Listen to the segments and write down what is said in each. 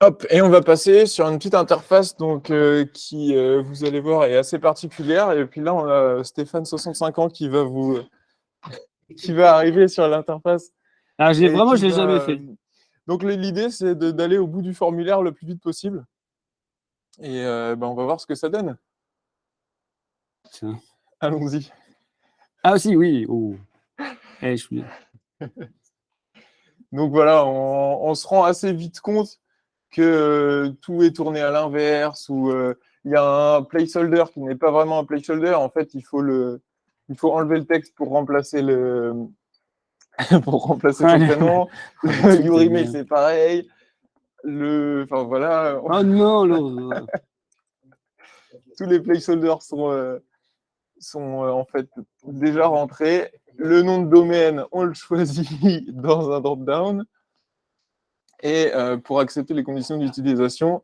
Hop, et on va passer sur une petite interface donc, qui, vous allez voir, est assez particulière. Et puis là, on a Stéphane, 65 ans, qui va arriver sur l'interface Alors, et vraiment, qui je l'ai jamais va. fait. Donc l'idée, c'est d'aller au bout du formulaire le plus vite possible. Et on va voir ce que ça donne. Tiens. Allons-y. Ah aussi, oui. Oh. Eh, je suis... Donc voilà, on se rend assez vite compte que tout est tourné à l'inverse, ou il y a un placeholder qui n'est pas vraiment un placeholder. En fait, il faut enlever le texte pour remplacer pour remplacer son prénom. Le truc de Yurime, merde. c'est pareil. Enfin voilà, Oh non, l'autre. tous les placeholders sont en fait déjà rentrés. Le nom de domaine, on le choisit dans un drop-down. Et pour accepter les conditions d'utilisation,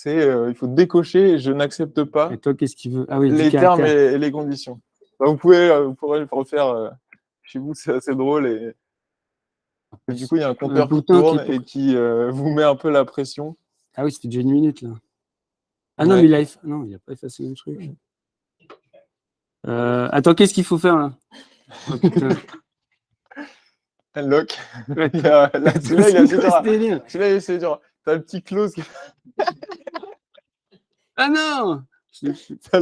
il faut décocher « Je n'accepte pas Et toi, qu'est-ce qu'il veut? Ah oui, 10 les termes caractères. et les conditions ». Vous pourrez le refaire chez vous, c'est assez drôle. Et du coup, il y a un Un compteur qui bouton qui est tourne pour... et qui vous met un peu la pression. Ah oui, c'était déjà 1 minute, là. Ah non, Ouais. mais non, il n'a pas effacé le truc. Attends, qu'est-ce qu'il faut faire, là? Oh putain. Unlock. Ouais, Celui-là, il est assez dur. délire. Celui-là, il est assez dur. T'as le petit close. Ah non! T'as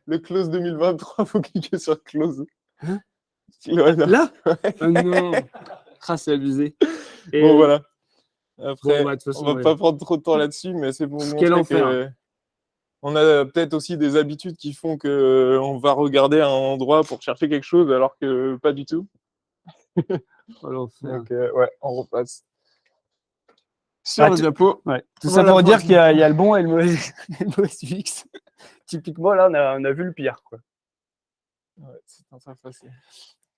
le close 2023. Faut cliquer sur close. Hein? Ouais, Là? ouais. Oh non! Ah, c'est abusé. Et Bon, voilà. bon, Après, bah, de toute on façon, va ouais. pas prendre trop de temps là-dessus, mais c'est pour vous Quel montrer enfer! que on a peut-être aussi des habitudes qui font que on va regarder un endroit pour chercher quelque chose, alors que pas du tout. Oh, l'enfer. Donc, ouais, on repasse sur Ah, le diapo. ouais. Tout ça Voilà pour pour dire qu'il y a le bon et le mauvais, le mauvais UX. Typiquement, là, on a vu le pire, quoi. Ouais, c'est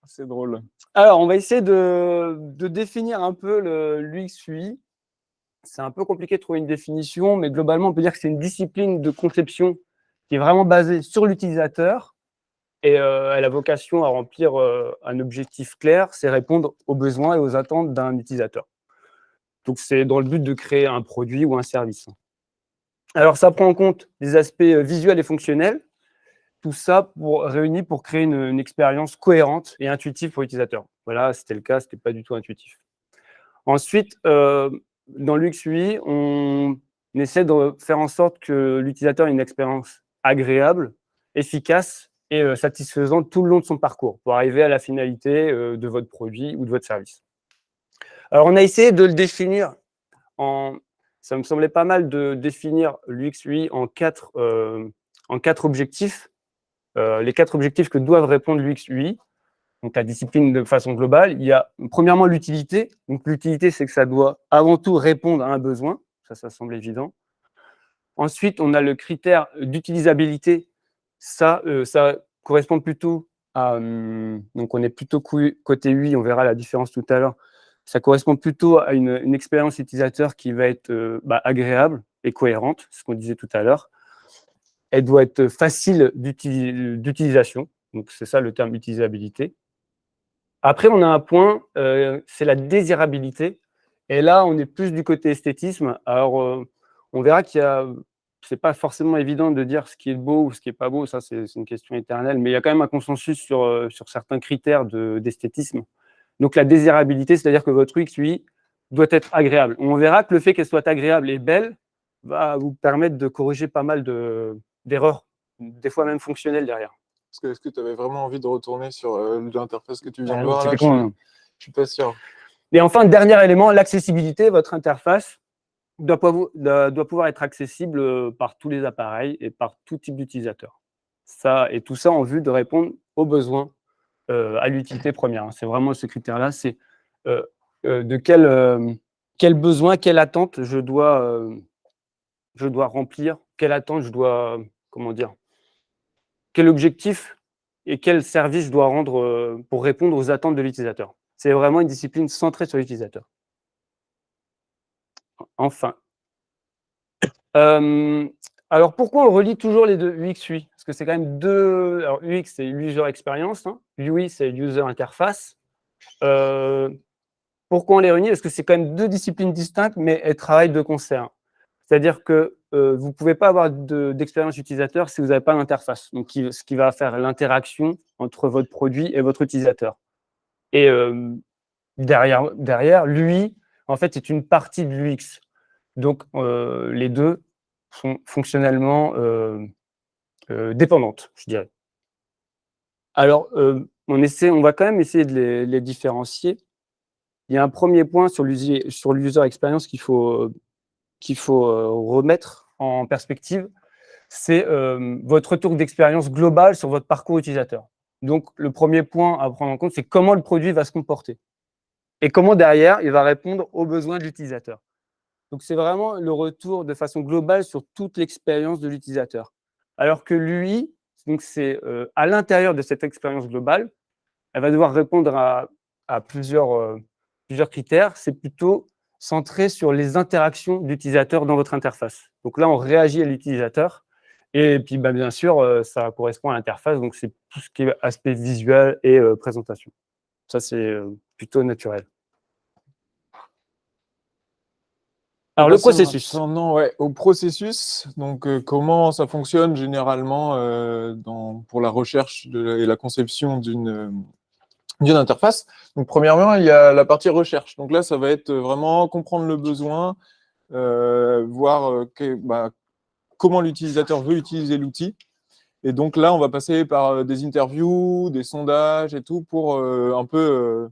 assez drôle. Alors, on va essayer de définir un peu l'UX UI. C'est un peu compliqué de trouver une définition, mais globalement, on peut dire que c'est une discipline de conception qui est vraiment basée sur l'utilisateur et elle a vocation à remplir un objectif clair, c'est répondre aux besoins et aux attentes d'un utilisateur. Donc, c'est dans le but de créer un produit ou un service. Alors, ça prend en compte des aspects visuels et fonctionnels, tout ça réuni pour créer une expérience cohérente et intuitive pour l'utilisateur. Voilà, c'était le cas, ce n'était pas du tout intuitif. Ensuite, dans l'UX/UI, on essaie de faire en sorte que l'utilisateur ait une expérience agréable, efficace et satisfaisante tout le long de son parcours pour arriver à la finalité de votre produit ou de votre service. Alors, on a essayé de le définir ça me semblait pas mal de définir l'UX/UI en quatre objectifs. Les 4 objectifs que doivent répondre l'UX/UI. Donc, la discipline de façon globale, il y a premièrement l'utilité. Donc, l'utilité, c'est que ça doit avant tout répondre à un besoin. Ça semble évident. Ensuite, on a le critère d'utilisabilité. Ça correspond plutôt à. Donc, on est plutôt côté UI, on verra la différence tout à l'heure. Ça correspond plutôt à une expérience utilisateur qui va être agréable et cohérente, ce qu'on disait tout à l'heure. Elle doit être facile d'utilisation. Donc, c'est ça le terme utilisabilité. Après, on a un point, c'est la désirabilité. Et là, on est plus du côté esthétisme. Alors, on verra qu'il y a, c'est pas forcément évident de dire ce qui est beau ou ce qui est pas beau. Ça, c'est une question éternelle. Mais il y a quand même un consensus sur certains critères d'esthétisme. Donc, la désirabilité, c'est-à-dire que votre UX, lui, doit être agréable. On verra que le fait qu'elle soit agréable et belle va vous permettre de corriger pas mal d'erreurs, des fois même fonctionnelles derrière. Est-ce que tu avais vraiment envie de retourner sur l'interface que tu viens de Donc, voir là? Je suis pas sûr. Et enfin, dernier élément, l'accessibilité. Votre interface doit pouvoir être accessible par tous les appareils et par tout type d'utilisateur. Et tout ça en vue de répondre aux besoins, à l'utilité première. C'est vraiment ce critère-là, c'est de quel besoin, quelle attente je dois remplir, quelle attente je dois, comment dire, quel objectif et quel service je dois rendre pour répondre aux attentes de l'utilisateur. C'est vraiment une discipline centrée sur l'utilisateur. Enfin. Alors, pourquoi on relie toujours les deux UX/UI? Parce que c'est quand même deux. Alors, UX, c'est User Experience. Hein. UI, c'est User Interface. Pourquoi on les réunit? Parce que c'est quand même 2 disciplines distinctes, mais elles travaillent de concert. C'est-à-dire que vous ne pouvez pas avoir d'expérience utilisateur si vous n'avez pas l'interface, donc ce qui va faire l'interaction entre votre produit et votre utilisateur. Et derrière, l'UI, en fait, c'est une partie de l'UX. Donc, les deux sont fonctionnellement dépendantes, je dirais. Alors, on va quand même essayer de les différencier. Il y a un premier point sur l'user experience qu'il faut remettre en perspective, c'est votre retour d'expérience globale sur votre parcours utilisateur. Donc, le premier point à prendre en compte, c'est comment le produit va se comporter et comment derrière, il va répondre aux besoins de l'utilisateur. Donc, c'est vraiment le retour de façon globale sur toute l'expérience de l'utilisateur. Alors que l'UI, c'est à l'intérieur de cette expérience globale, elle va devoir répondre à plusieurs critères. C'est plutôt centré sur les interactions d'utilisateurs dans votre interface. Donc là, on réagit à l'utilisateur. Et puis, bien sûr, ça correspond à l'interface. Donc, c'est tout ce qui est aspect visuel et présentation. Ça, c'est plutôt naturel. Alors, le processus. Maintenant, ouais, au processus, donc comment ça fonctionne généralement pour la recherche et la conception d'une interface. Donc, premièrement, il y a la partie recherche. Donc là, ça va être vraiment comprendre le besoin, voir comment l'utilisateur veut utiliser l'outil. Et donc là, on va passer par des interviews, des sondages et tout pour un peu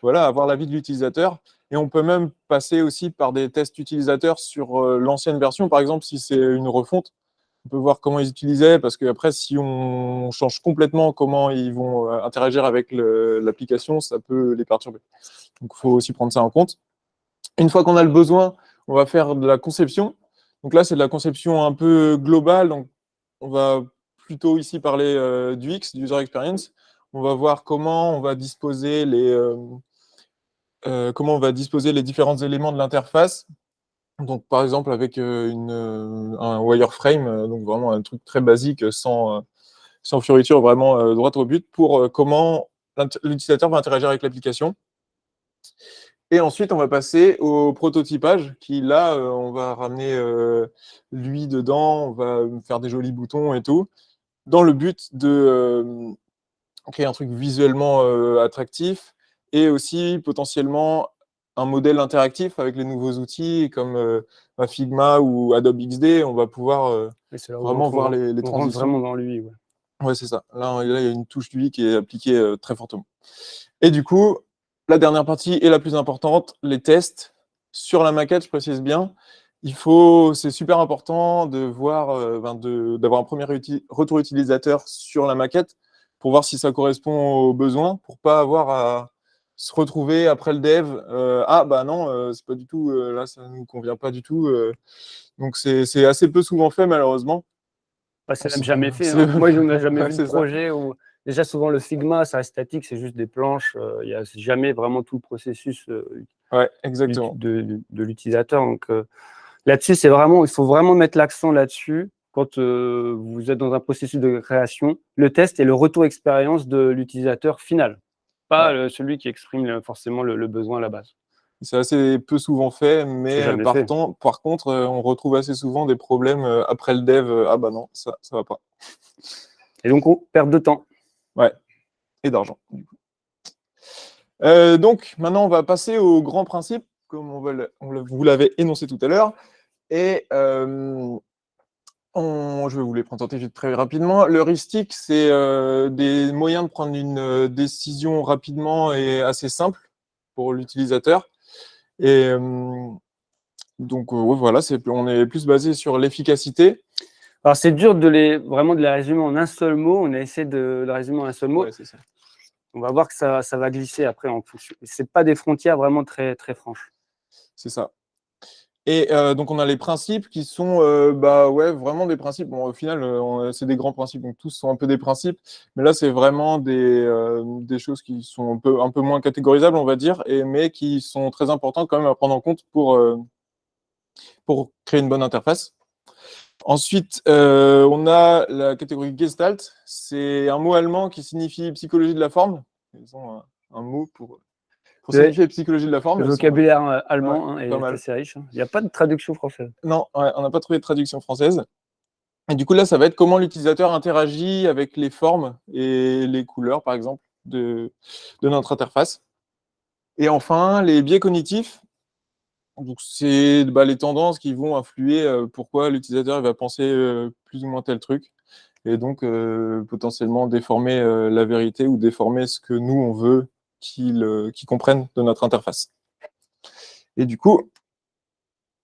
voilà, avoir l'avis de l'utilisateur. Et on peut même passer aussi par des tests utilisateurs sur l'ancienne version. Par exemple, si c'est une refonte, on peut voir comment ils utilisaient, parce qu'après, si on change complètement comment ils vont interagir avec l'application, ça peut les perturber. Donc, il faut aussi prendre ça en compte. Une fois qu'on a le besoin, on va faire de la conception. Donc là, c'est de la conception un peu globale. Donc, on va plutôt ici parler du X, du User Experience. On va voir comment on va disposer les différents éléments de l'interface. Donc, par exemple, avec un wireframe, donc vraiment un truc très basique, sans fioriture, vraiment droit au but, pour comment l'utilisateur va interagir avec l'application. Et ensuite, on va passer au prototypage, qui là, on va ramener lui dedans, on va faire des jolis boutons et tout, dans le but de créer un truc visuellement attractif et aussi potentiellement un modèle interactif avec les nouveaux outils comme Figma ou Adobe XD. On va pouvoir vraiment voir les transitions. On rentre vraiment dans l'UI. Ouais. Ouais, c'est ça. Là, il y a une touche d'UI qui est appliquée très fortement. Et du coup, la dernière partie est la plus importante, les tests. Sur la maquette, je précise bien, c'est super important de voir, d'avoir un premier retour utilisateur sur la maquette pour voir si ça correspond aux besoins, pour pas avoir à se retrouver après le dev. Non, c'est pas du tout, là, ça nous convient pas du tout. Donc, c'est assez peu souvent fait, malheureusement. C'est même jamais fait. Hein. Moi, je n'ai jamais vu de projet où. Déjà, souvent, le Figma, ça reste statique, c'est juste des planches. Il n'y a jamais vraiment tout le processus exactement. de l'utilisateur. Donc, là-dessus, il faut vraiment mettre l'accent là-dessus quand vous êtes dans un processus de création. Le test et le retour expérience de l'utilisateur final, pas celui qui exprime forcément le besoin à la base. C'est assez peu souvent fait, mais par contre, on retrouve assez souvent des problèmes après le dev. Ah bah non, ça va pas. Et donc, on perd de temps. Ouais, et d'argent. Donc, maintenant, on va passer au grand principe, comme vous l'avez énoncé tout à l'heure. Et je vais vous les présenter très rapidement. Le heuristique, c'est des moyens de prendre une décision rapidement et assez simple pour l'utilisateur. Et donc, voilà, on est plus basé sur l'efficacité. Alors, c'est dur vraiment de les résumer en un seul mot. On a essayé de le résumer en un seul mot. Ouais, c'est ça. On va voir que ça va glisser après en fonction. Ce n'est pas des frontières vraiment très, très franches. C'est ça. Et donc, on a les principes qui sont vraiment des principes. Bon, au final, c'est des grands principes, donc tous sont un peu des principes. Mais là, c'est vraiment des choses qui sont un peu moins catégorisables, on va dire, mais qui sont très importantes quand même à prendre en compte pour créer une bonne interface. Ensuite, on a la catégorie Gestalt. C'est un mot allemand qui signifie psychologie de la forme. Ils ont un mot pour signifier psychologie de la forme. Le elles sont- vocabulaire allemand Ouais, hein, pas est mal. assez riche. Il n'y a pas de traduction française. Non, ouais, on n'a pas trouvé de traduction française. Et du coup, là, ça va être comment l'utilisateur interagit avec les formes et les couleurs, par exemple, de notre interface. Et enfin, les biais cognitifs. Donc, c'est les tendances qui vont influer pourquoi l'utilisateur il va penser plus ou moins tel truc. Et donc, potentiellement déformer la vérité ou déformer ce que nous, on veut qu'ils comprennent de notre interface. Et du coup,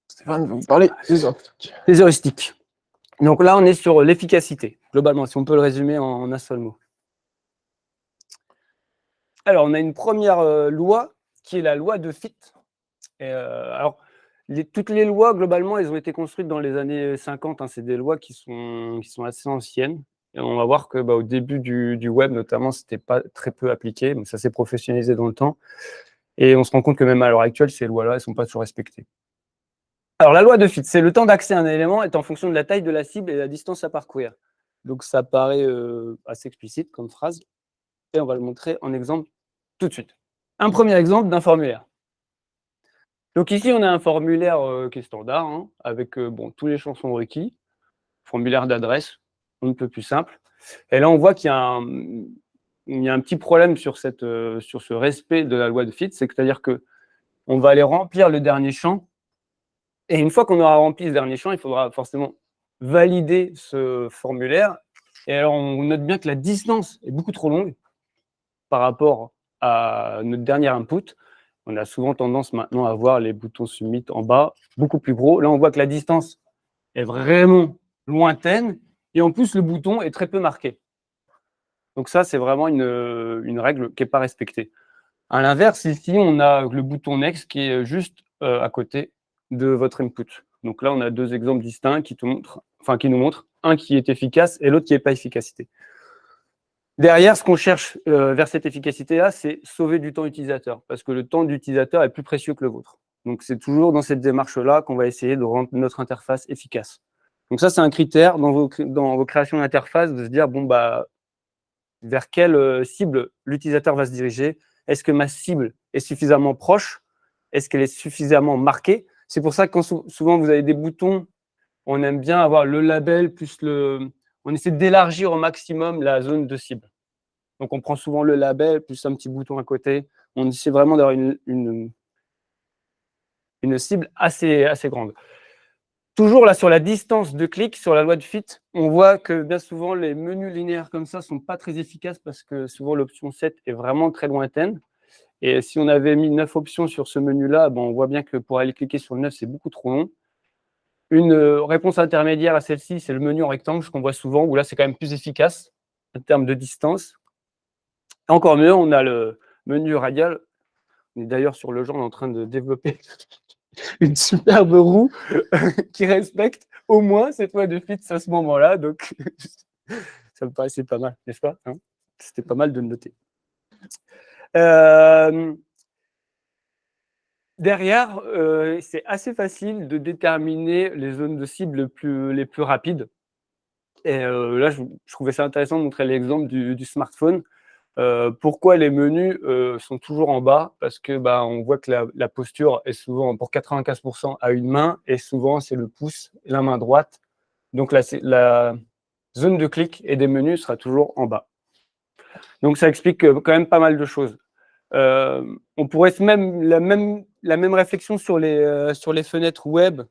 Stéphane va vous parler des autres. Les heuristiques. Donc là, on est sur l'efficacité, globalement, si on peut le résumer en un seul mot. Alors, on a une première loi qui est la loi de Fitt. Alors, toutes les lois, globalement, elles ont été construites dans les années 50. Hein, c'est des lois qui sont assez anciennes. Et on va voir que au début du web, notamment, c'était pas très peu appliqué, mais ça s'est professionnalisé dans le temps. Et on se rend compte que même à l'heure actuelle, ces lois-là, elles ne sont pas toujours respectées. Alors, la loi de Fitt, c'est le temps d'accès à un élément est en fonction de la taille de la cible et la distance à parcourir. Donc, ça paraît assez explicite comme phrase. Et on va le montrer en exemple tout de suite. Un premier exemple d'un formulaire. Donc ici, on a un formulaire qui est standard, hein, avec tous les champs sont requis, formulaire d'adresse, on ne peut plus simple. Et là, on voit qu'il y a un petit problème sur ce respect de la loi de Fitt, c'est-à-dire qu'on va aller remplir le dernier champ, et une fois qu'on aura rempli ce dernier champ, il faudra forcément valider ce formulaire. Et alors, on note bien que la distance est beaucoup trop longue par rapport à notre dernier input. On a souvent tendance maintenant à voir les boutons submit en bas, beaucoup plus gros. Là, on voit que la distance est vraiment lointaine et en plus, le bouton est très peu marqué. Donc ça, c'est vraiment une règle qui n'est pas respectée. À l'inverse, ici, on a le bouton Next qui est juste à côté de votre input. Donc là, on a deux exemples distincts qui nous montrent un qui est efficace et l'autre qui n'est pas efficacité. Derrière, ce qu'on cherche vers cette efficacité-là, c'est sauver du temps utilisateur, parce que le temps d'utilisateur est plus précieux que le vôtre. Donc, c'est toujours dans cette démarche-là qu'on va essayer de rendre notre interface efficace. Donc ça, c'est un critère dans vos créations d'interface, de se dire, vers quelle cible l'utilisateur va se diriger? Est-ce que ma cible est suffisamment proche? Est-ce qu'elle est suffisamment marquée? C'est pour ça que quand souvent vous avez des boutons, on aime bien avoir le label plus on essaie d'élargir au maximum la zone de cible. Donc, on prend souvent le label plus un petit bouton à côté. On essaie vraiment d'avoir une cible assez grande. Toujours là, sur la distance de clic, sur la loi de Fitt, on voit que bien souvent, les menus linéaires comme ça ne sont pas très efficaces parce que souvent, l'option 7 est vraiment très lointaine. Et si on avait mis 9 options sur ce menu-là, on voit bien que pour aller cliquer sur le 9, c'est beaucoup trop long. Une réponse intermédiaire à celle-ci, c'est le menu en rectangle, ce qu'on voit souvent, où là, c'est quand même plus efficace en termes de distance. Encore mieux, on a le menu radial. On est d'ailleurs sur le genre, on est en train de développer une superbe roue qui respecte au moins cette loi de Fitt à ce moment-là. Donc, ça me paraissait pas mal, n'est-ce pas, hein? C'était pas mal de le noter. Derrière, c'est assez facile de déterminer les zones de cible les plus rapides. Et là, je trouvais ça intéressant de montrer l'exemple du smartphone. Pourquoi les menus sont toujours en bas? Parce que on voit que la posture est souvent pour 95% à une main et souvent c'est le pouce et la main droite. Donc la zone de clic et des menus sera toujours en bas. Donc ça explique quand même pas mal de choses. On pourrait même la même réflexion sur les fenêtres web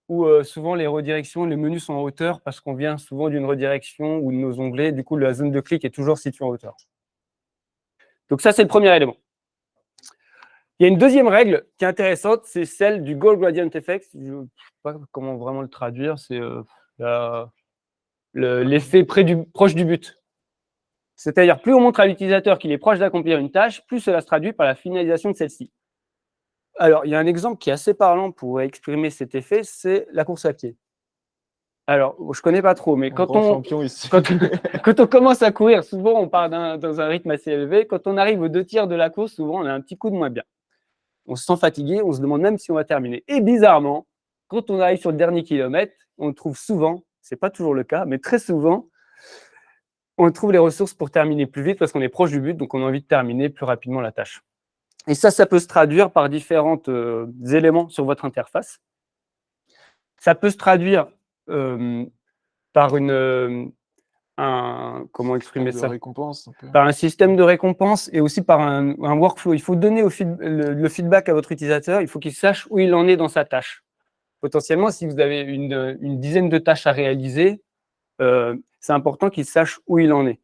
où souvent les redirections, les menus sont en hauteur parce qu'on vient souvent d'une redirection ou de nos onglets. Du coup, la zone de clic est toujours située en hauteur. Donc ça, c'est le premier élément. Il y a une deuxième règle qui est intéressante, c'est celle du Goal Gradient Effect. Je ne sais pas comment vraiment le traduire, c'est l'effet proche du but. C'est-à-dire, plus on montre à l'utilisateur qu'il est proche d'accomplir une tâche, plus cela se traduit par la finalisation de celle-ci. Alors, il y a un exemple qui est assez parlant pour exprimer cet effet, c'est la course à pied. Alors, je ne connais pas trop, mais quand on commence à courir, souvent on part dans un rythme assez élevé. Quand on arrive aux 2 tiers de la course, souvent on a un petit coup de moins bien. On se sent fatigué, on se demande même si on va terminer. Et bizarrement, quand on arrive sur le dernier kilomètre, on trouve souvent, ce n'est pas toujours le cas, mais très souvent, on trouve les ressources pour terminer plus vite parce qu'on est proche du but, donc on a envie de terminer plus rapidement la tâche. Et ça peut se traduire par différents éléments sur votre interface. Ça peut se traduire par comment exprimer ça ? Récompense, un peu. Par un système de récompense et aussi par un workflow. Il faut donner le feedback à votre utilisateur, il faut qu'il sache où il en est dans sa tâche. Potentiellement, si vous avez une dizaine de tâches à réaliser, c'est important qu'il sache où il en est.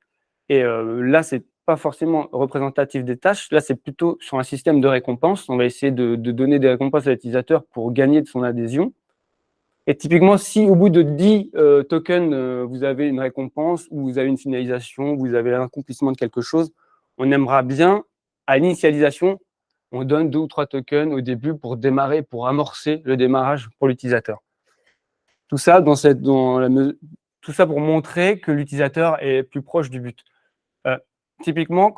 Et là, c'est pas forcément représentatif des tâches, là, c'est plutôt sur un système de récompense. On va essayer de donner des récompenses à l'utilisateur pour gagner de son adhésion. Et typiquement, si au bout de 10 tokens, vous avez une récompense, ou vous avez une finalisation, vous avez l'accomplissement de quelque chose, on aimera bien, à l'initialisation, on donne 2 ou 3 tokens au début pour démarrer, pour amorcer le démarrage pour l'utilisateur. Tout ça, tout ça pour montrer que l'utilisateur est plus proche du but. Typiquement,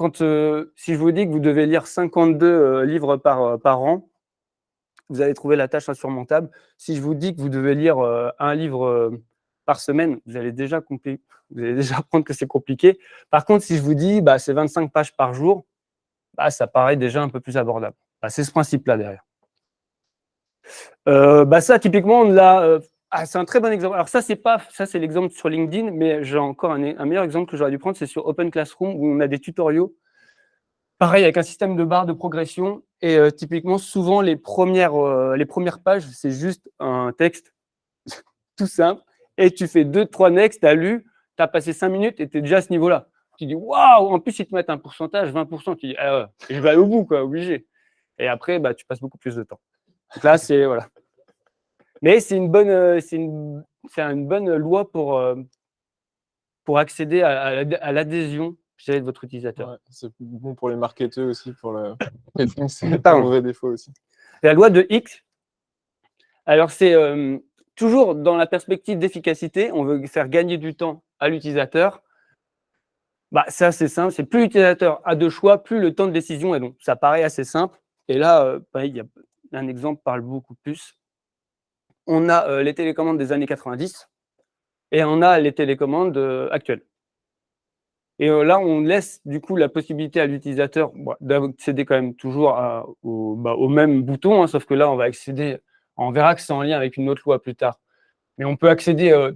si je vous dis que vous devez lire 52 livres par an, vous allez trouver la tâche insurmontable. Si je vous dis que vous devez lire un livre par semaine, vous allez déjà apprendre que c'est compliqué. Par contre, si je vous dis c'est 25 pages par jour, ça paraît déjà un peu plus abordable. C'est ce principe-là derrière. Ça, typiquement, on l'a. C'est un très bon exemple. Alors ça, c'est l'exemple sur LinkedIn, mais j'ai encore un meilleur exemple que j'aurais dû prendre, c'est sur Open Classroom, où on a des tutoriaux. Pareil, avec un système de barres de progression. Et typiquement, souvent, les premières pages, c'est juste un texte tout simple. Et tu fais 2-3 next, tu as lu, tu as passé 5 minutes et tu es déjà à ce niveau-là. Tu dis, waouh, en plus, ils te mettent un pourcentage, 20%. Tu dis, je vais aller au bout, quoi, obligé. Et après, tu passes beaucoup plus de temps. Donc là, c'est voilà. Mais c'est une bonne loi pour accéder à l'adhésion de votre utilisateur. Ouais, c'est bon pour les marketeurs aussi, pour c'est un mauvais défaut aussi. La loi de X, alors c'est toujours dans la perspective d'efficacité, on veut faire gagner du temps à l'utilisateur. C'est assez simple, c'est plus l'utilisateur a de choix, plus le temps de décision est long. Ça paraît assez simple. Et là, il y a un exemple parle beaucoup plus. On a les télécommandes des années 90 et on a les télécommandes actuelles. Et là, on laisse du coup la possibilité à l'utilisateur d'accéder quand même toujours au même bouton, sauf que là, on va accéder, on verra que c'est en lien avec une autre loi plus tard. Mais on peut accéder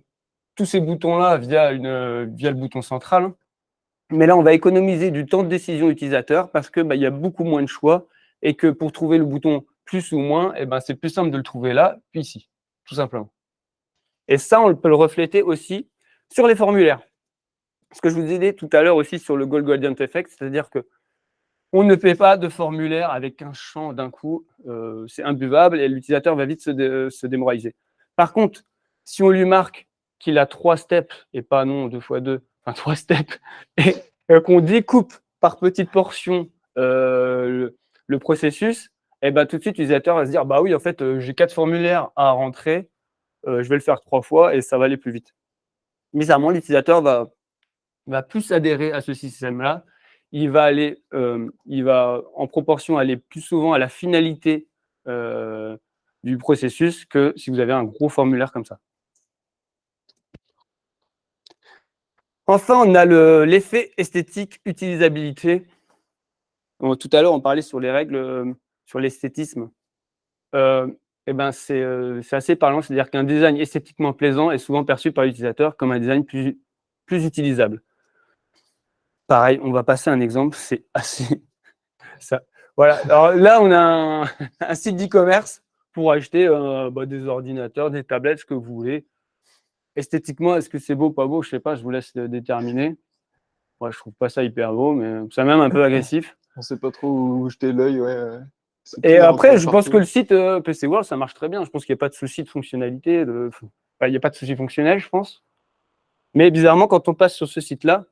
tous ces boutons-là via le bouton central. Mais là, on va économiser du temps de décision utilisateur parce que y a beaucoup moins de choix et que pour trouver le bouton plus ou moins, c'est plus simple de le trouver là, puis ici, tout simplement. Et ça, on peut le refléter aussi sur les formulaires. Ce que je vous ai dit tout à l'heure aussi sur le Goal Gradient Effect, c'est-à-dire qu'on ne fait pas de formulaire avec un champ d'un coup, c'est imbuvable et l'utilisateur va vite se démoraliser. Par contre, si on lui marque qu'il a 3 steps et pas non 2 x 2, enfin 3 steps, et qu'on découpe par petites portions le processus, tout de suite l'utilisateur va se dire oui, en fait, j'ai 4 formulaires à rentrer, je vais le faire 3 fois et ça va aller plus vite. Bizarrement, l'utilisateur va plus adhérer à ce système-là. Il va en proportion aller plus souvent à la finalité du processus que si vous avez un gros formulaire comme ça. Enfin, on a l'effet esthétique utilisabilité. Bon, tout à l'heure, on parlait sur les règles, sur l'esthétisme. C'est assez parlant, c'est-à-dire qu'un design esthétiquement plaisant est souvent perçu par l'utilisateur comme un design plus utilisable. Pareil, on va passer un exemple, c'est assez ça. Voilà. Alors là, on a un site d'e-commerce pour acheter des ordinateurs, des tablettes, ce que vous voulez. Esthétiquement, est-ce que c'est beau, pas beau? Je sais pas, je vous laisse déterminer. Moi, je trouve pas ça hyper beau, mais c'est même un peu agressif. On sait pas trop où jeter l'œil, ouais. Et après, je pense que le site PC World, ça marche très bien. Je pense qu'il n'y a pas de souci de fonctionnalité. Il n'y a pas de souci fonctionnel, je pense. Mais bizarrement, quand on passe sur ce site-là,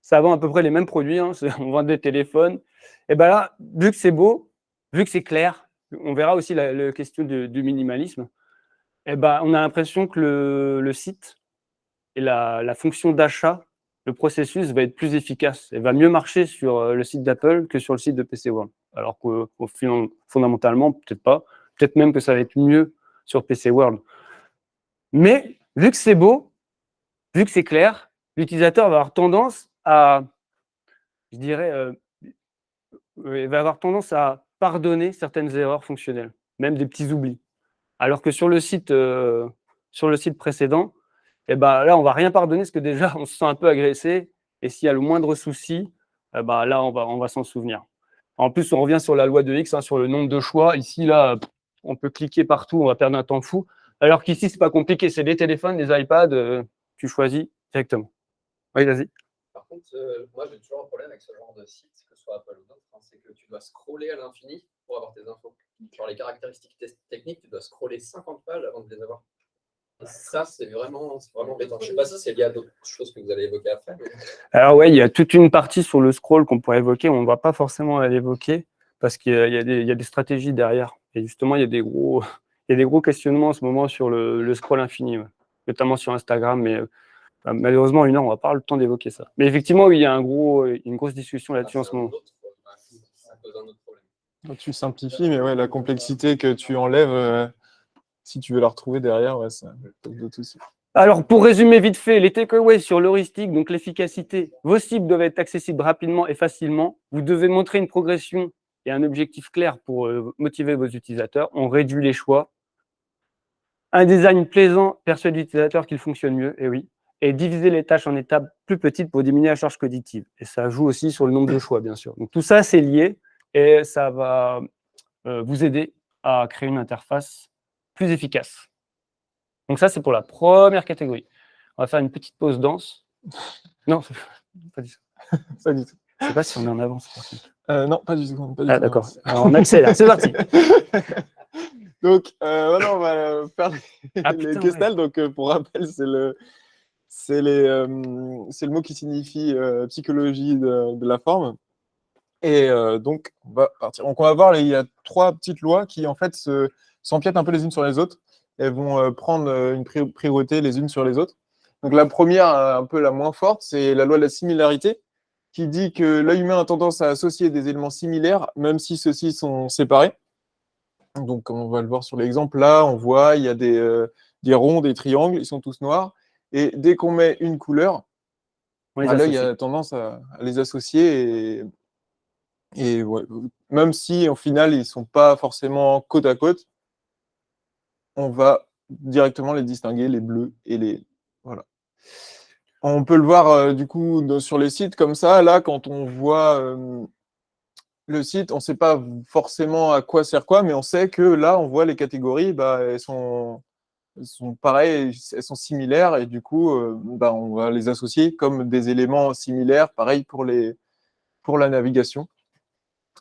ça vend à peu près les mêmes produits. On vend des téléphones. Et là, vu que c'est beau, vu que c'est clair, on verra aussi la question du minimalisme. On a l'impression que le site et la fonction d'achat, le processus va être plus efficace et va mieux marcher sur le site d'Apple que sur le site de PC World. Alors que fondamentalement, peut-être pas. Peut-être même que ça va être mieux sur PC World. Mais vu que c'est beau, vu que c'est clair, l'utilisateur va avoir tendance à, je dirais, il va avoir tendance à pardonner certaines erreurs fonctionnelles, même des petits oublis. Alors que sur le site précédent, et ben, là, on va rien pardonner parce que déjà, on se sent un peu agressé et s'il y a le moindre souci, là, on va s'en souvenir. En plus, on revient sur la loi de X, sur le nombre de choix. Ici, là, on peut cliquer partout, on va perdre un temps fou. Alors qu'ici, c'est pas compliqué, c'est des téléphones, des iPads, tu choisis directement. Oui, vas-y. Par contre, moi, j'ai toujours un problème avec ce genre de site, que ce soit Apple ou d'autres, c'est que tu dois scroller à l'infini pour avoir tes infos. Genre les caractéristiques techniques, tu dois scroller 50 pages avant de les avoir. Et ça, c'est vraiment embêtant. Je ne sais pas si c'est lié à d'autres choses que vous allez évoquer après. Mais... Alors oui, il y a toute une partie sur le scroll qu'on pourrait évoquer, on ne va pas forcément l'évoquer parce qu'il y a des stratégies derrière. Et justement, il y a des gros questionnements en ce moment sur le scroll infini, notamment sur Instagram, mais malheureusement, on va pas avoir le temps d'évoquer ça. Mais effectivement, oui, il y a une grosse discussion là-dessus en ce moment. Ça pose un autre problème. Tu simplifies, mais ouais, la complexité que tu enlèves, si tu veux la retrouver derrière, ouais, ça pose d'autres soucis. Alors, pour résumer vite fait, les takeaways sur l'heuristique, donc l'efficacité, vos cibles doivent être accessibles rapidement et facilement. Vous devez montrer une progression et un objectif clair pour motiver vos utilisateurs. On réduit les choix. Un design plaisant persuade l'utilisateur qu'il fonctionne mieux, et oui. Et diviser les tâches en étapes plus petites pour diminuer la charge cognitive. Et ça joue aussi sur le nombre de choix, bien sûr. Donc tout ça, c'est lié et ça va vous aider à créer une interface plus efficace. Donc ça, c'est pour la première catégorie. On va faire une petite pause danse. Non, pas du tout. Pas du tout. Je ne sais pas si on est en avance, par contre. Non, pas du tout. Ah, d'accord. Alors, on accélère. C'est parti. Donc, voilà, on va faire les Gestalt. Ouais. Donc, pour rappel, c'est le mot qui signifie psychologie de la forme. Et donc, on va partir. Donc, on va voir, il y a 3 petites lois qui, en fait, s'empiètent un peu les unes sur les autres. Elles vont prendre une priorité les unes sur les autres. Donc, la première, un peu la moins forte, c'est la loi de la similarité, qui dit que l'œil humain a tendance à associer des éléments similaires, même si ceux-ci sont séparés. Donc, comme on va le voir sur l'exemple, là, on voit, il y a des ronds, des triangles, ils sont tous noirs. Et dès qu'on met une couleur, l'œil a tendance à les associer. Et ouais, même si, au final, ils ne sont pas forcément côte à côte, on va directement les distinguer, les bleus et les... Voilà. On peut le voir, du coup, sur les sites comme ça. Là, quand on voit... le site, on ne sait pas forcément à quoi sert quoi, mais on sait que là, on voit les catégories, elles sont pareilles, elles sont similaires, et du coup, on va les associer comme des éléments similaires, pareil pour la navigation,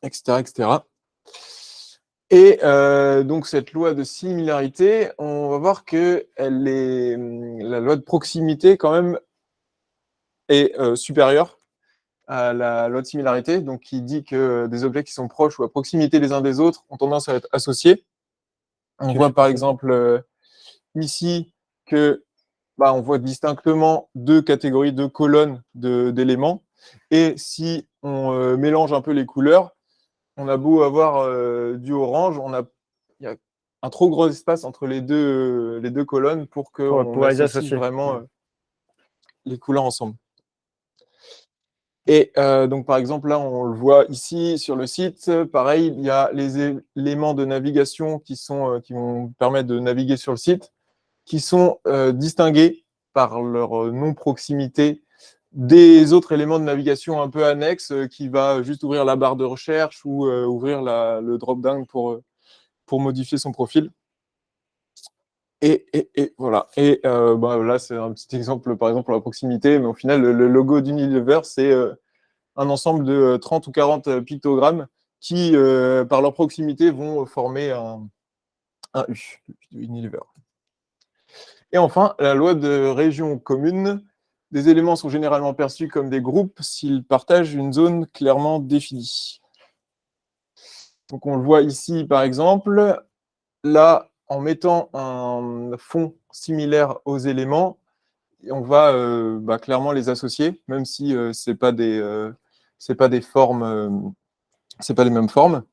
etc., etc. Et donc, cette loi de similarité, on va voir que la loi de proximité, quand même, est supérieure à la loi de similarité, donc qui dit que des objets qui sont proches ou à proximité les uns des autres ont tendance à être associés. On voit par exemple ici que on voit distinctement 2 catégories, 2 colonnes d'éléments. Et si on mélange un peu les couleurs, on a beau avoir du orange, il y a un trop gros espace entre les deux colonnes pour qu'on associe vraiment les couleurs ensemble. Et donc, par exemple, là, on le voit ici sur le site. Pareil, il y a les éléments de navigation qui vont permettre de naviguer sur le site, qui sont distingués par leur non-proximité des autres éléments de navigation un peu annexes qui va juste ouvrir la barre de recherche ou ouvrir le drop-down pour modifier son profil. Et voilà. Et là, c'est un petit exemple, par exemple, pour la proximité, mais au final, le logo d'Unilever, c'est un ensemble de 30 ou 40 pictogrammes qui, par leur proximité, vont former un U, Unilever. Et enfin, la loi de région commune. Des éléments sont généralement perçus comme des groupes s'ils partagent une zone clairement définie. Donc, on le voit ici, par exemple. Là, en mettant un fond similaire aux éléments, on va clairement les associer, même si c'est pas des formes, c'est pas les mêmes formes.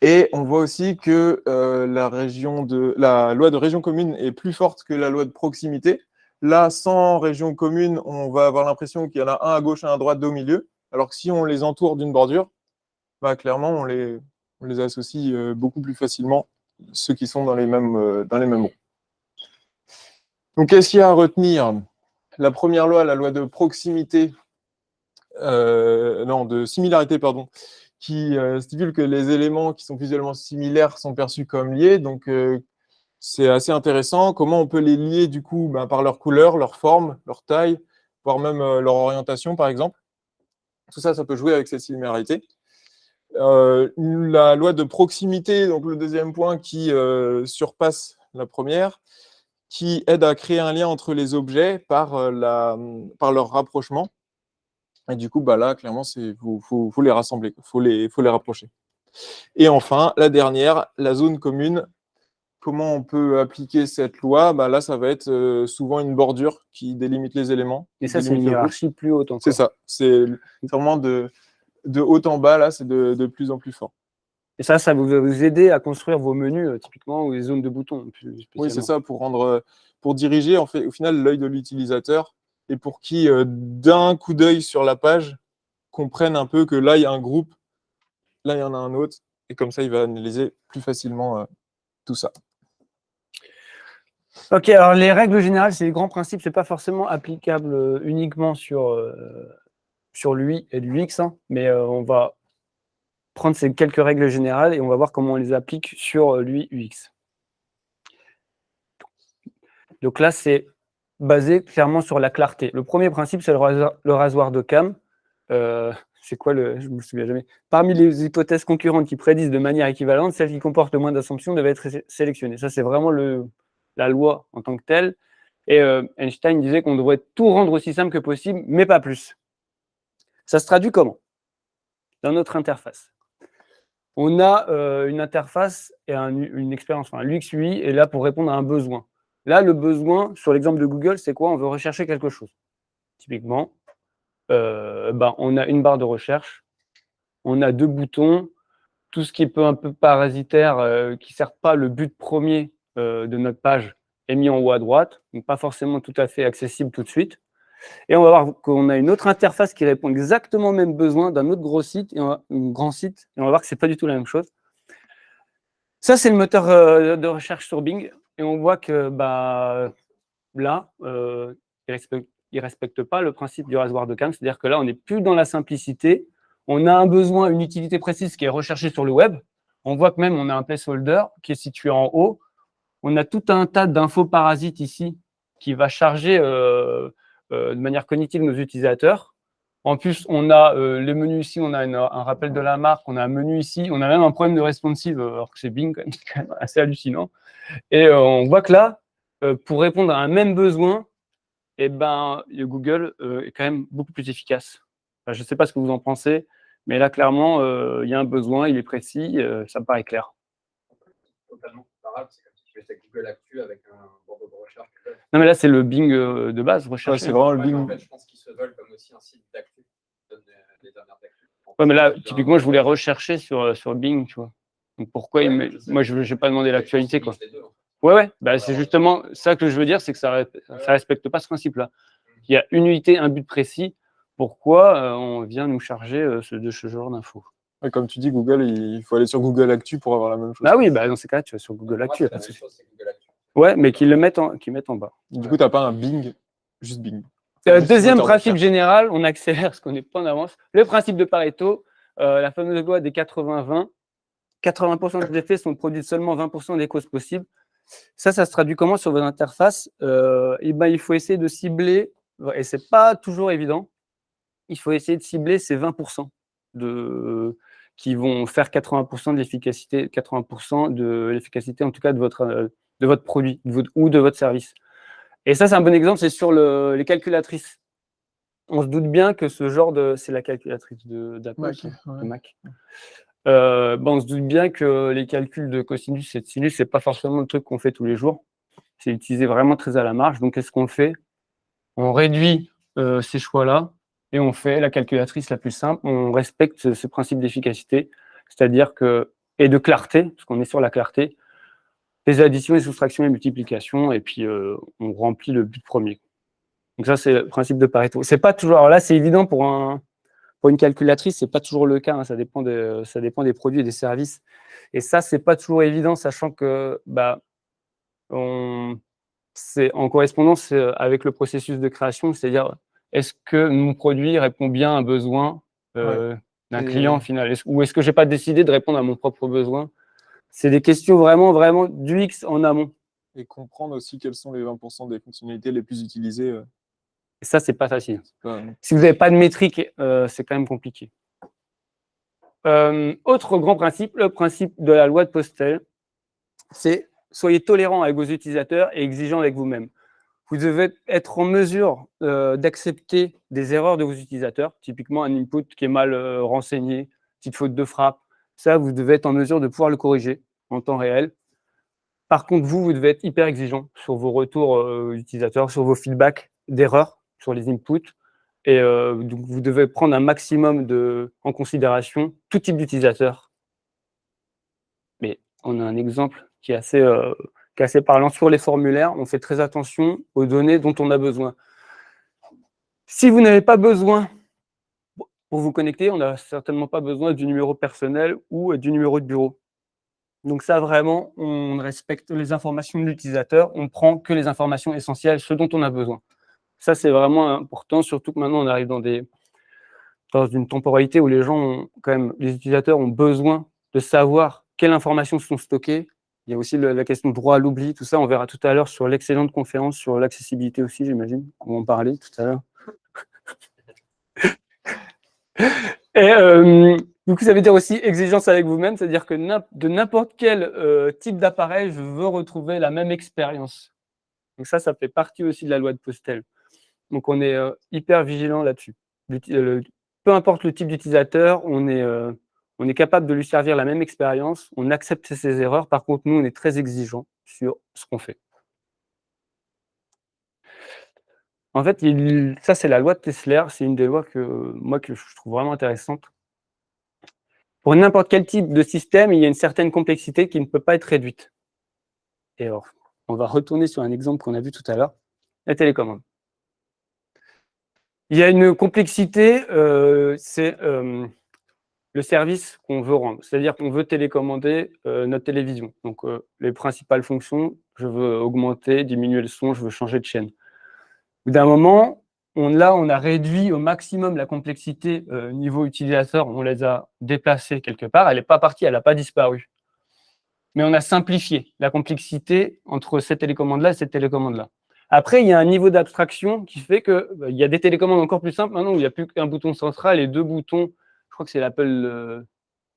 Et on voit aussi que la loi de région commune est plus forte que la loi de proximité. Là, sans région commune, on va avoir l'impression qu'il y en a un à gauche, un à droite, deux au milieu. Alors que si on les entoure d'une bordure, bah, clairement, on les associe beaucoup plus facilement, ceux qui sont dans les mêmes rangs. Donc, qu'est-ce qu'il y a à retenir? La première loi, la loi de proximité, de similarité, pardon, qui stipule que les éléments qui sont visuellement similaires sont perçus comme liés. Donc, c'est assez intéressant. Comment on peut les lier, du coup, par leur couleur, leur forme, leur taille, voire même leur orientation, par exemple. Tout ça, ça peut jouer avec ces similarités. La loi de proximité, donc le deuxième point qui surpasse la première, qui aide à créer un lien entre les objets par leur rapprochement. Et du coup, là, clairement, il faut les rassembler, il faut les rapprocher. Et enfin, la dernière, la zone commune. Comment on peut appliquer cette loi? Là, ça va être souvent une bordure qui délimite les éléments. Et ça, c'est une hiérarchie plus haute encore. C'est ça. C'est vraiment de haut en bas, là, c'est de plus en plus fort. Et ça va vous aider à construire vos menus, typiquement, ou les zones de boutons. Oui, c'est ça, pour diriger, au final, l'œil de l'utilisateur et pour qui, d'un coup d'œil sur la page, comprenne un peu que là, il y a un groupe, là, il y en a un autre, et comme ça, il va analyser plus facilement tout ça. Ok, alors les règles générales, c'est les grands principes, c'est pas forcément applicable uniquement sur l'UI et l'UX, mais on va prendre ces quelques règles générales et on va voir comment on les applique sur l'UI UX. Donc là, c'est basé clairement sur la clarté. Le premier principe, c'est le rasoir d'Occam. C'est quoi je me souviens jamais. Parmi les hypothèses concurrentes qui prédisent de manière équivalente, celles qui comportent le moins d'assumptions devaient être sélectionnées. Ça, c'est vraiment la loi en tant que telle. Et Einstein disait qu'on devrait tout rendre aussi simple que possible, mais pas plus. Ça se traduit comment? Dans notre interface. On a une interface et une expérience, enfin, l'UX UI est là pour répondre à un besoin. Là, le besoin, sur l'exemple de Google, c'est quoi? On veut rechercher quelque chose. Typiquement, on a une barre de recherche, on a 2 boutons, tout ce qui est un peu parasitaire, qui ne sert pas le but premier de notre page, est mis en haut à droite, donc pas forcément tout à fait accessible tout de suite. Et on va voir qu'on a une autre interface qui répond exactement au même besoin d'un autre gros site, un grand site, et on va voir que ce n'est pas du tout la même chose. Ça, c'est le moteur de recherche sur Bing, et on voit que là, il respecte pas le principe du rasoir d'Occam, c'est-à-dire que là, on n'est plus dans la simplicité. On a un besoin, une utilité précise qui est recherchée sur le web. On voit que même on a un placeholder qui est situé en haut. On a tout un tas d'infos parasites ici qui va charger de manière cognitive nos utilisateurs. En plus, on a les menus ici, on a un rappel de la marque, on a un menu ici, on a même un problème de responsive, alors que c'est Bing, quand même assez hallucinant. Et on voit que là, pour répondre à un même besoin, Google est quand même beaucoup plus efficace. Enfin, je ne sais pas ce que vous en pensez, mais là, clairement, il y a un besoin, il est précis, ça me paraît clair. Totalement comparable, c'est comme si tu mettais Google Actu avec un bordereau de recherche. Non, mais là, c'est le Bing de base, recherche. C'est vraiment le Bing. En fait, je pense qu'ils se veulent comme aussi un site d'actu, qui donne les dernières d'actu. Ouais, mais là, typiquement, je voulais rechercher sur Bing, tu vois. Donc pourquoi moi, je n'ai pas demandé l'actualité, quoi. Ouais. C'est justement ça que je veux dire, c'est que ça respecte pas ce principe-là. Il y a une unité, un but précis. Pourquoi on vient nous charger de ce genre d'infos? Ouais, comme tu dis, Google, il faut aller sur Google Actu pour avoir la même chose. Ah oui, dans ces cas-là, tu vas sur Google Actu. Ouais, mais qu'ils mettent en bas. Du coup, tu n'as pas un Bing, juste Bing. Deuxième principe général, on accélère parce qu'on n'est pas en avance. Le principe de Pareto, la fameuse loi des 80-20. 80% des effets sont produits de seulement 20% des causes possibles. Ça se traduit comment sur votre interface? Il faut essayer de cibler, et ce n'est pas toujours évident, il faut essayer de cibler ces 20% qui vont faire 80% de l'efficacité, 80% de l'efficacité en tout cas de votre produit ou de votre service. Et ça, c'est un bon exemple, c'est sur les calculatrices. On se doute bien que ce genre c'est la calculatrice d'Apple, de Mac. On se doute bien que les calculs de cosinus et de sinus, c'est pas forcément le truc qu'on fait tous les jours. C'est utilisé vraiment très à la marge. Donc, qu'est-ce qu'on fait? On réduit ces choix-là et on fait la calculatrice la plus simple. On respecte ce principe d'efficacité, c'est-à-dire et de clarté, parce qu'on est sur la clarté, les additions, les soustractions et multiplications, et puis on remplit le but premier. Donc ça, c'est le principe de Pareto. C'est pas toujours. Alors là, c'est évident pour Pour une calculatrice, ce n'est pas toujours le cas, hein, ça dépend des produits et des services. Et ça, ce n'est pas toujours évident, sachant que c'est en correspondance avec le processus de création, c'est-à-dire est-ce que mon produit répond bien à un besoin d'un client final, ou est-ce que je n'ai pas décidé de répondre à mon propre besoin? C'est des questions vraiment, vraiment du X en amont. Et comprendre aussi quels sont les 20% des fonctionnalités les plus utilisées. Et ça, c'est pas facile. Pas... Si vous n'avez pas de métrique, c'est quand même compliqué. Autre grand principe, le principe de la loi de Postel, c'est soyez tolérant avec vos utilisateurs et exigeant avec vous-même. Vous devez être en mesure d'accepter des erreurs de vos utilisateurs, typiquement un input qui est mal renseigné, petite faute de frappe. Ça, vous devez être en mesure de pouvoir le corriger en temps réel. Par contre, vous devez être hyper exigeant sur vos retours utilisateurs, sur vos feedbacks d'erreurs, sur les inputs. Et donc, vous devez prendre un maximum en considération tout type d'utilisateur. Mais on a un exemple qui est assez parlant sur les formulaires. On fait très attention aux données dont on a besoin. Si vous n'avez pas besoin, pour vous connecter, on n'a certainement pas besoin du numéro personnel ou du numéro de bureau. Donc ça, vraiment, on respecte les informations de l'utilisateur. On ne prend que les informations essentielles, ce dont on a besoin. Ça, c'est vraiment important, surtout que maintenant, on arrive dans une temporalité où les utilisateurs ont besoin de savoir quelles informations sont stockées. Il y a aussi la question de droit à l'oubli, tout ça, on verra tout à l'heure sur l'excellente conférence sur l'accessibilité aussi, j'imagine. On va en parler tout à l'heure. Et du coup, ça veut dire aussi exigence avec vous-même, c'est-à-dire que de n'importe quel type d'appareil, je veux retrouver la même expérience. Donc ça fait partie aussi de la loi de Postel. Donc on est hyper vigilant là-dessus. Peu importe le type d'utilisateur, on est capable de lui servir la même expérience, on accepte ses erreurs. Par contre, nous, on est très exigeants sur ce qu'on fait. En fait, ça, c'est la loi de Tesler. C'est une des lois que je trouve vraiment intéressante. Pour n'importe quel type de système, il y a une certaine complexité qui ne peut pas être réduite. Et alors, on va retourner sur un exemple qu'on a vu tout à l'heure, la télécommande. Il y a une complexité, c'est le service qu'on veut rendre. C'est-à-dire qu'on veut télécommander notre télévision. Donc, les principales fonctions, je veux augmenter, diminuer le son, je veux changer de chaîne. Au bout d'un moment, on a réduit au maximum la complexité niveau utilisateur. On les a déplacés quelque part. Elle n'est pas partie, elle n'a pas disparu. Mais on a simplifié la complexité entre cette télécommande-là et cette télécommande-là. Après, il y a un niveau d'abstraction qui fait qu'il y a des télécommandes encore plus simples maintenant où il n'y a plus qu'un bouton central et 2 boutons. Je crois que c'est l'Apple.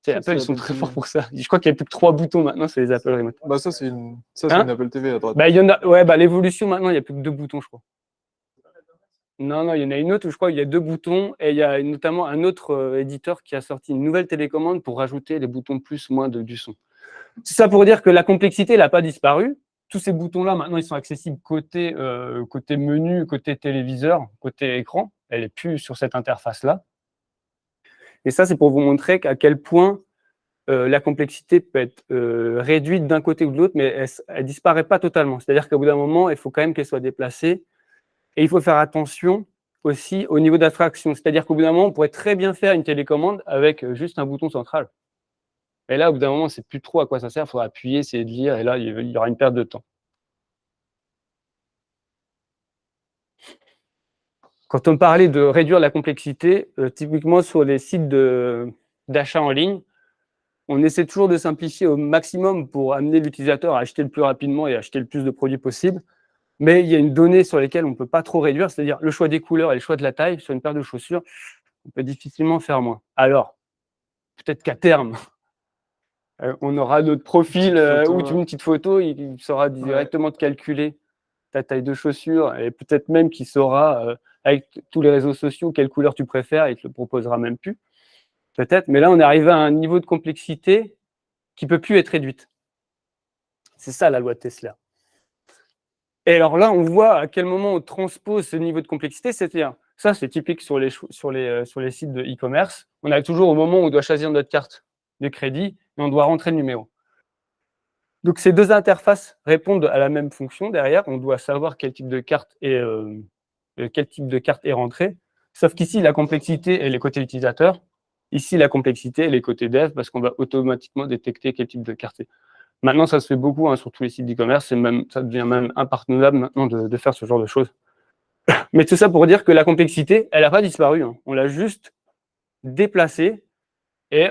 Apple, ils sont très forts pour ça. Je crois qu'il n'y a plus que 3 boutons maintenant, c'est les Apple Remote. Bah ça, c'est une Apple TV à droite. Bah, il y en a, l'évolution maintenant, il n'y a plus que 2 boutons, je crois. Non, il y en a une autre où je crois qu'il y a 2 boutons et il y a notamment un autre éditeur qui a sorti une nouvelle télécommande pour rajouter les boutons plus, moins du son. C'est ça pour dire que la complexité, elle n'a pas disparu. Tous ces boutons-là, maintenant, ils sont accessibles côté menu, côté téléviseur, côté écran. Elle n'est plus sur cette interface-là. Et ça, c'est pour vous montrer à quel point la complexité peut être réduite d'un côté ou de l'autre, mais elle ne disparaît pas totalement. C'est-à-dire qu'au bout d'un moment, il faut quand même qu'elle soit déplacée. Et il faut faire attention aussi au niveau d'abstraction. C'est-à-dire qu'au bout d'un moment, on pourrait très bien faire une télécommande avec juste un bouton central. Et là, au bout d'un moment, on ne sait plus trop à quoi ça sert. Il faudra appuyer, essayer de lire, et là, il y aura une perte de temps. Quand on parlait de réduire la complexité, typiquement sur les sites d'achat en ligne, on essaie toujours de simplifier au maximum pour amener l'utilisateur à acheter le plus rapidement et acheter le plus de produits possible. Mais il y a une donnée sur laquelle on ne peut pas trop réduire, c'est-à-dire le choix des couleurs et le choix de la taille. Sur une paire de chaussures, on peut difficilement faire moins. Alors, peut-être qu'à terme, on aura notre profil où tu mets une petite photo, il saura directement te calculer ta taille de chaussures et peut-être même qu'il saura, avec tous les réseaux sociaux, quelle couleur tu préfères et il te le proposera même plus. Peut-être, mais là, on est arrivé à un niveau de complexité qui ne peut plus être réduite. C'est ça la loi de Tesla. Et alors là, on voit à quel moment on transpose ce niveau de complexité. C'est-à-dire, ça, c'est typique sur les sites de e-commerce. On a toujours au moment où on doit choisir notre carte de crédit et on doit rentrer le numéro. Donc, ces 2 interfaces répondent à la même fonction derrière. On doit savoir quel type de carte est rentré. Sauf qu'ici, la complexité, elle est côté utilisateur. Ici, la complexité, elle est côté dev, parce qu'on va automatiquement détecter quel type de carte c'est. Maintenant, ça se fait beaucoup sur tous les sites d'e-commerce, ça devient même impardonnable maintenant de faire ce genre de choses. Mais tout ça pour dire que la complexité, elle n'a pas disparu. On l'a juste déplacée et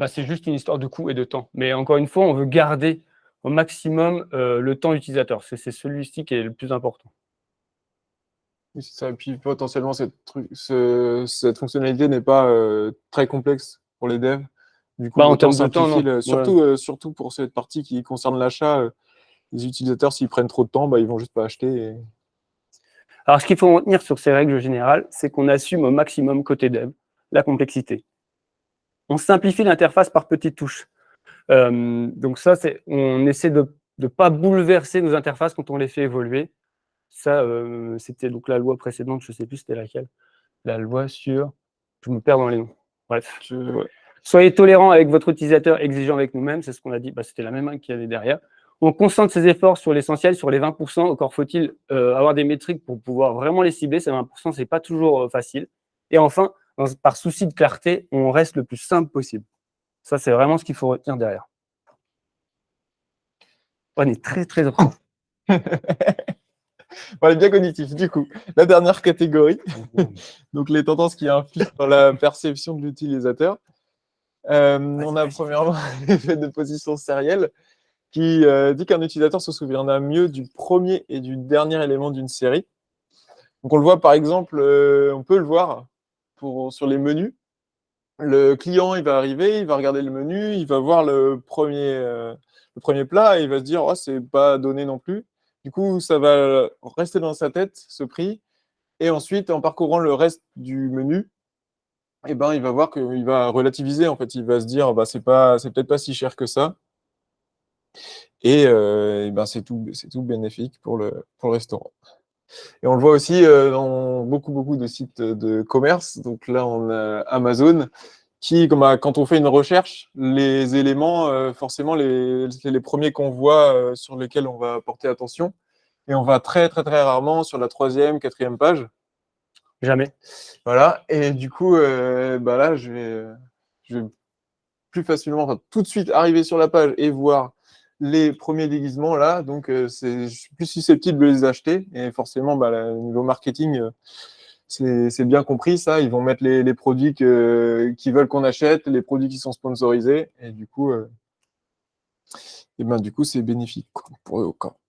c'est juste une histoire de coût et de temps. Mais encore une fois, on veut garder au maximum le temps utilisateur. C'est celui-ci qui est le plus important. Oui, c'est ça. Et puis potentiellement, cette fonctionnalité n'est pas très complexe pour les devs. Du coup, En autant termes de temps, simplifier non. surtout pour cette partie qui concerne l'achat, les utilisateurs, s'ils prennent trop de temps, ils vont juste pas acheter. Alors, ce qu'il faut retenir sur ces règles générales, c'est qu'on assume au maximum côté dev la complexité. On simplifie l'interface par petites touches. Donc ça, on essaie de ne pas bouleverser nos interfaces quand on les fait évoluer. Ça, c'était donc la loi précédente, je ne sais plus c'était laquelle. La loi sur... Je me perds dans les noms. Bref. Ouais. Soyez tolérants avec votre utilisateur, exigeants avec nous-mêmes, c'est ce qu'on a dit, c'était la même qu'il y avait derrière. On concentre ses efforts sur l'essentiel, sur les 20%. Encore faut-il avoir des métriques pour pouvoir vraiment les cibler. Ces 20%, ce n'est pas toujours facile. Et enfin, par souci de clarté, on reste le plus simple possible. Ça, c'est vraiment ce qu'il faut retenir derrière. On est très, très heureux. On est bien cognitif. Du coup, la dernière catégorie, donc les tendances qui influent dans la perception de l'utilisateur. On a premièrement l'effet de position sérielle qui dit qu'un utilisateur se souviendra mieux du premier et du dernier élément d'une série. Donc on le voit par exemple, on peut le voir sur les menus. Le client, il va arriver, il va regarder le menu, il va voir le premier plat et il va se dire oh, c'est pas donné non plus. Du coup, ça va rester dans sa tête, ce prix. Et ensuite, en parcourant le reste du menu, il va voir qu'il va relativiser. En fait, il va se dire c'est peut-être pas si cher que ça. Et c'est tout bénéfique pour le restaurant. Et on le voit aussi dans beaucoup de sites de commerce. Donc là, on a Amazon qui, quand on fait une recherche, les éléments, forcément, c'est les premiers qu'on voit sur lesquels on va porter attention. Et on va très, très, très rarement sur la 3e, 4e page. Jamais. Voilà. Et du coup, là, je vais plus facilement, tout de suite arriver sur la page et voir les premiers déguisements là. Donc, je suis plus susceptible de les acheter. Et forcément, au niveau marketing, c'est bien compris ça. Ils vont mettre les produits qu'ils veulent qu'on achète, les produits qui sont sponsorisés. Et du coup, c'est bénéfique pour eux au corps.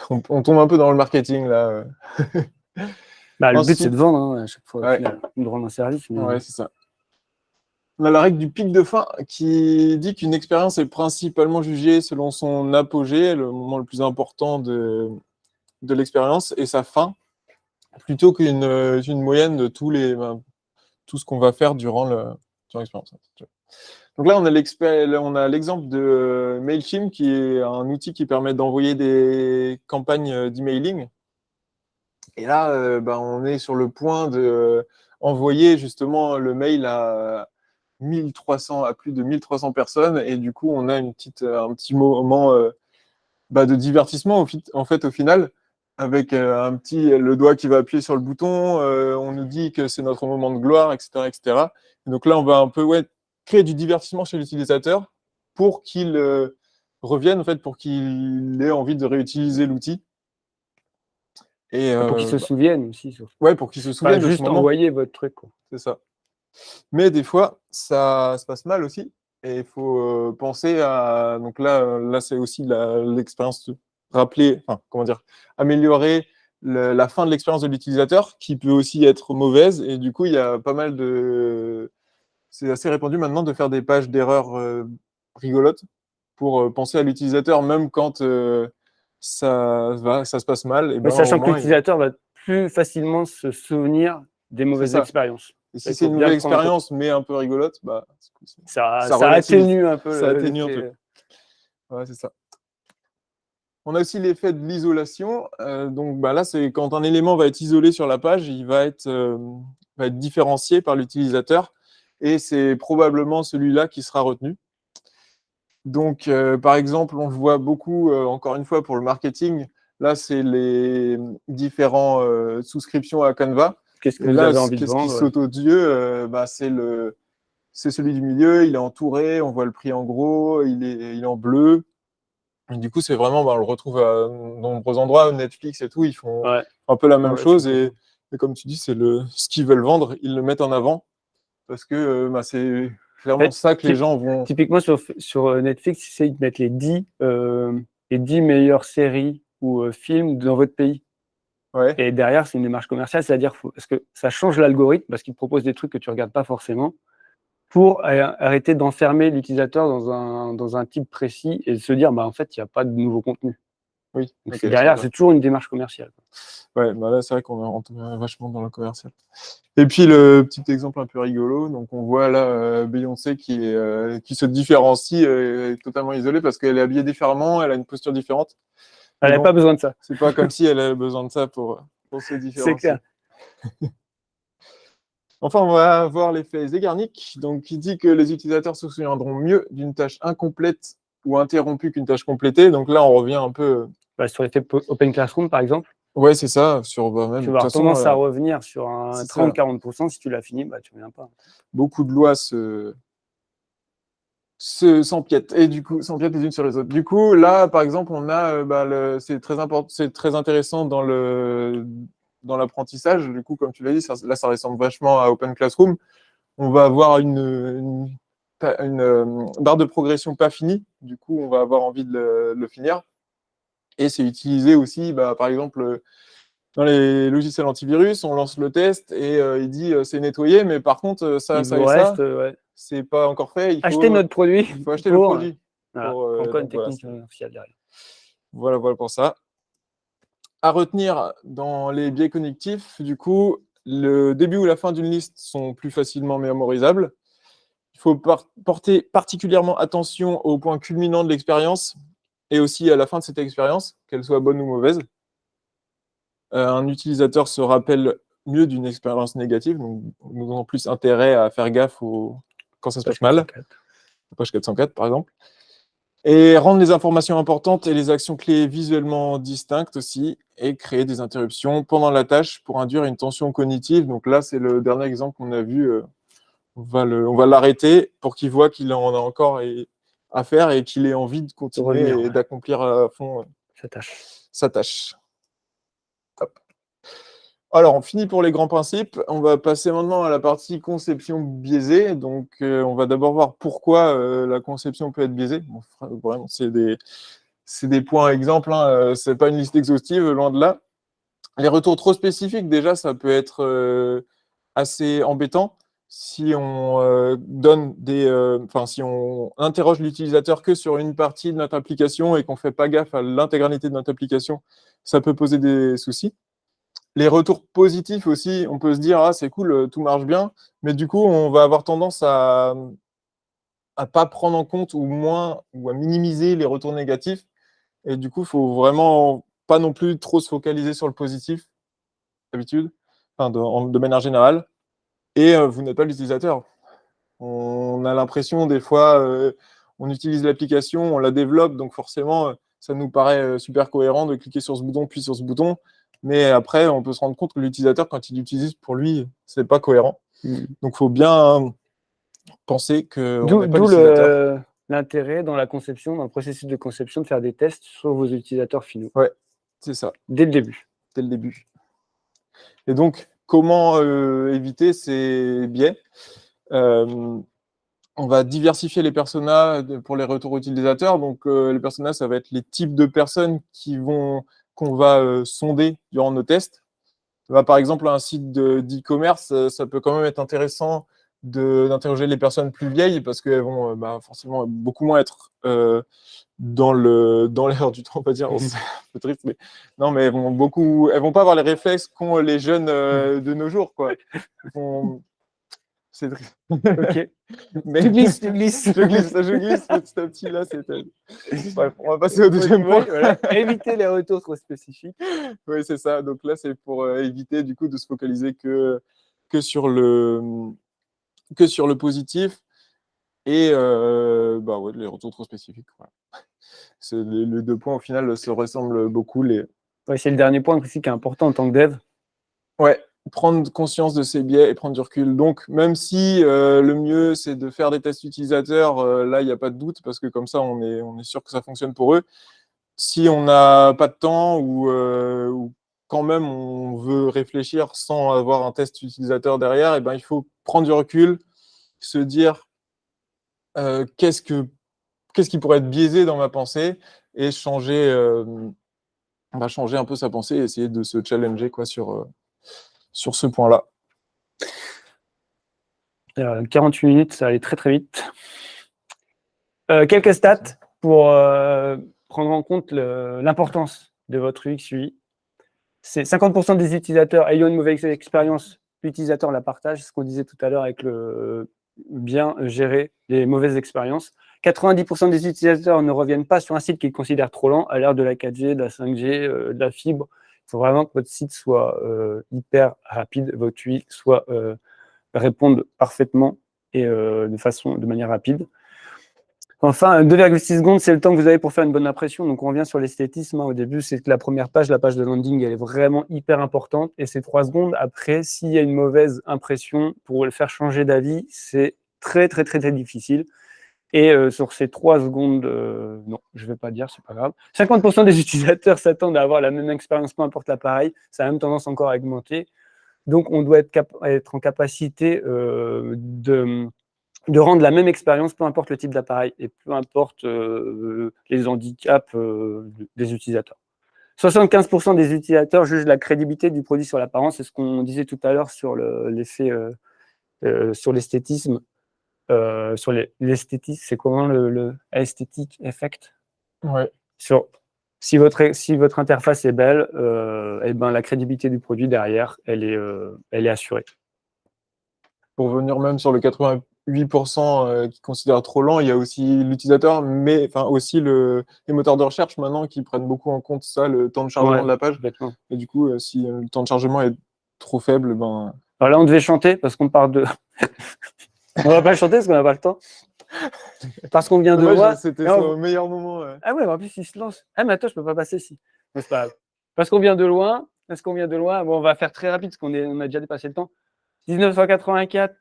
On tombe un peu dans le marketing là. Le but, c'est de vendre à chaque fois, ouais. de rendre un service. Mais... Ouais, c'est ça. On a la règle du pic de fin qui dit qu'une expérience est principalement jugée selon son apogée, le moment le plus important de l'expérience, et sa fin, plutôt qu'une moyenne de tout ce qu'on va faire durant l'expérience. Donc là, on a l'exemple de Mailchimp, qui est un outil qui permet d'envoyer des campagnes d'emailing. Et là, on est sur le point d'envoyer justement le mail à plus de 1300 personnes. Et du coup, on a un petit moment de divertissement au final, avec le doigt qui va appuyer sur le bouton. On nous dit que c'est notre moment de gloire, etc. etc. Et donc là, on va un peu créer du divertissement chez l'utilisateur pour qu'il revienne, en fait, pour qu'il ait envie de réutiliser l'outil. Et, pour qu'ils se souviennent aussi. Ouais, pour qu'ils se souviennent de juste ce moment. envoyer votre truc. C'est ça. Mais des fois, ça se passe mal aussi. Et il faut penser à... Donc là c'est aussi l'expérience améliorer la fin de l'expérience de l'utilisateur, qui peut aussi être mauvaise. Et du coup, il y a pas mal de... C'est assez répandu maintenant de faire des pages d'erreurs rigolotes pour penser à l'utilisateur, même quand ça se passe mal. Mais sachant que l'utilisateur va plus facilement se souvenir des mauvaises expériences. Et si c'est une nouvelle expérience, mais un peu rigolote, ça atténue un peu. Ça atténue un peu. Ouais, c'est ça. On a aussi l'effet de l'isolation. Donc là, c'est quand un élément va être isolé sur la page, il va être différencié par l'utilisateur. Et c'est probablement celui-là qui sera retenu. Donc, par exemple, on le voit beaucoup, encore une fois, pour le marketing. Là, c'est les différentes souscriptions à Canva. Qu'est-ce que Et vous là, avez envie de qu'est-ce qui vendre? saute aux yeux? C'est celui du milieu, il est entouré, on voit le prix en gros, il est en bleu. Et du coup, c'est vraiment, on le retrouve à de nombreux endroits, Netflix et tout, ils font Ouais. un peu la même Ouais, je chose. comprends. Et comme tu dis, c'est ce qu'ils veulent vendre, ils le mettent en avant parce que c'est clairement Ouais, ça que les gens vont. Typiquement, sur Netflix, ils mettent les 10 meilleures séries ou films dans votre pays. Ouais, Et derrière, c'est une démarche commerciale, c'est-à-dire parce que ça change l'algorithme, parce qu'il propose des trucs que tu ne regardes pas forcément, pour arrêter d'enfermer l'utilisateur dans un type précis et se dire, en fait, il n'y a pas de nouveau contenu. oui. Donc, Ok, derrière, c'est toujours une démarche commerciale. ouais, là, c'est vrai qu'on rentre vachement dans le commercial. Et puis, le petit exemple un peu rigolo, donc on voit là Beyoncé qui se différencie, totalement isolée parce qu'elle est habillée différemment, elle a une posture différente. Elle Mais n'avait bon, pas besoin de ça. c'est pas comme si elle avait besoin de ça pour se C'est différencier. clair. Enfin, on va voir l'effet Zeigarnik. Donc, il dit que les utilisateurs se souviendront mieux d'une tâche incomplète ou interrompue qu'une tâche complétée. Donc là, on revient un peu. Sur l'effet Open Classroom, par exemple, Ouais, c'est ça. Même, tu de vas toute avoir façon, tendance à revenir sur un c'est ça. 30-40%. Si tu l'as fini, tu ne reviens pas. Beaucoup de lois s'empiètent. Et du coup, s'empiètent les unes sur les autres. Du coup, là, par exemple, on a, c'est très important, c'est très intéressant dans l'apprentissage. Du coup, comme tu l'as dit, là, ça ressemble vachement à Open Classroom. On va avoir une barre de progression pas finie. Du coup, on va avoir envie de le finir. Et c'est utilisé aussi, par exemple, dans les logiciels antivirus, on lance le test et il dit c'est nettoyé, mais par contre, ça Il vous et ça, reste, ouais. c'est pas encore fait. Achetez notre produit Il faut acheter le pour. produit. Voilà. Pour, Encore une donc voilà, technique commerciale derrière. voilà pour ça. À retenir dans les biais cognitifs, du coup, le début ou la fin d'une liste sont plus facilement mémorisables. Il faut porter particulièrement attention au point culminant de l'expérience et aussi à la fin de cette expérience, qu'elle soit bonne ou mauvaise. Un utilisateur se rappelle mieux d'une expérience négative, donc nous avons plus intérêt à faire gaffe quand ça se passe mal. Page 404, par exemple. Et rendre les informations importantes et les actions clés visuellement distinctes aussi, et créer des interruptions pendant la tâche pour induire une tension cognitive. Donc là, c'est le dernier exemple qu'on a vu. On va l'arrêter pour qu'il voit qu'il en a encore à faire et qu'il ait envie de continuer et d'accomplir à fond sa tâche. Top. Alors, on finit pour les grands principes. On va passer maintenant à la partie conception biaisée. Donc, on va d'abord voir pourquoi la conception peut être biaisée. Bon, vraiment, c'est des points exemples. Ce n'est pas une liste exhaustive, loin de là. Les retours trop spécifiques, déjà, ça peut être assez embêtant. Si on si on interroge l'utilisateur que sur une partie de notre application et qu'on ne fait pas gaffe à l'intégralité de notre application, ça peut poser des soucis. Les retours positifs aussi, on peut se dire, ah, c'est cool, tout marche bien, mais du coup, on va avoir tendance à pas prendre en compte ou à minimiser les retours négatifs. Et du coup, il faut vraiment pas non plus trop se focaliser sur le positif, d'habitude, de manière générale. Et vous n'êtes pas l'utilisateur. On a l'impression, des fois, on utilise l'application, on la développe, donc forcément, ça nous paraît super cohérent de cliquer sur ce bouton, puis sur ce bouton. Mais après, on peut se rendre compte que l'utilisateur, quand il l'utilise, pour lui, c'est pas cohérent. Donc, il faut bien penser qu'on n'est pas l'utilisateur. L'intérêt dans la conception, dans le processus de conception, de faire des tests sur vos utilisateurs finaux. Ouais, c'est ça. Dès le début. Dès le début. Et donc, comment éviter ces biais? On va diversifier les personas pour les retours utilisateurs. Donc, les personas, ça va être les types de personnes qu'on va sonder durant nos tests. Par exemple, un site d'e-commerce, ça peut quand même être intéressant d'interroger les personnes plus vieilles parce qu'elles vont forcément beaucoup moins être dans l'air du temps, on va dire. C'est un peu triste, mais non, mais elles vont pas avoir les réflexes qu'ont les jeunes de nos jours, quoi. C'est triste. Ok. Mais... Tu glisses. Je glisse petit à petit, là, Bref, on va passer au deuxième point. Voilà. Éviter les retours trop spécifiques. Oui, c'est ça. Donc là, c'est pour éviter, du coup, de se focaliser que sur le positif et les retours trop spécifiques. Voilà. Les deux points, au final, se ressemblent beaucoup. Ouais, c'est le dernier point aussi qui est important en tant que dev. Ouais. prendre conscience de ses biais et prendre du recul. Donc, même si le mieux, c'est de faire des tests utilisateurs, là, il n'y a pas de doute, parce que comme ça, on est sûr que ça fonctionne pour eux. Si on n'a pas de temps ou quand même on veut réfléchir sans avoir un test utilisateur derrière, et ben, il faut prendre du recul, se dire qu'est-ce qui pourrait être biaisé dans ma pensée et changer un peu sa pensée et essayer de se challenger quoi, sur ce point-là. 48 minutes, ça allait très très vite. Quelques stats pour prendre en compte l'importance de votre UX UI. C'est 50% des utilisateurs ayant une mauvaise expérience, l'utilisateur la partage, ce qu'on disait tout à l'heure avec le bien gérer les mauvaises expériences. 90% des utilisateurs ne reviennent pas sur un site qu'ils considèrent trop lent à l'ère de la 4G, de la 5G, de la fibre. Il faut vraiment que votre site soit hyper rapide, votre UI soit réponde parfaitement et de manière rapide. Enfin, 2,6 secondes, c'est le temps que vous avez pour faire une bonne impression. Donc, on revient sur l'esthétisme. Au début, c'est que la première page, la page de landing, elle est vraiment hyper importante. Et c'est 3 secondes. Après, s'il y a une mauvaise impression, pour le faire changer d'avis, c'est très, très, très, très difficile. Et sur ces 3 secondes, non, je ne vais pas dire, c'est pas grave. 50% des utilisateurs s'attendent à avoir la même expérience, peu importe l'appareil. Ça a même tendance encore à augmenter. Donc, on doit être en capacité de rendre la même expérience, peu importe le type d'appareil et peu importe les handicaps des utilisateurs. 75% des utilisateurs jugent la crédibilité du produit sur l'apparence. C'est ce qu'on disait tout à l'heure sur l'effet, sur l'esthétisme. Sur l'esthétisme, c'est comment le aesthetic effect Ouais. Si votre interface est belle, et ben, la crédibilité du produit derrière, elle est assurée. Pour venir même sur le 88% qui considèrent trop lent, il y a aussi l'utilisateur, mais enfin aussi les moteurs de recherche maintenant qui prennent beaucoup en compte ça, le temps de chargement de la page. Complètement. Et du coup, si le temps de chargement est trop faible, ben. Alors là, on devait chanter parce qu'on part de. On va pas chanter parce qu'on n'a pas le temps. Parce qu'on vient de voir. C'était au meilleur moment. Ouais. Ah ouais, en plus, il se lance. Ah, mais attends, je peux pas passer ici. C'est pas grave. Parce qu'on vient de loin. Bon, on va faire très rapide parce on a déjà dépassé le temps. 1984,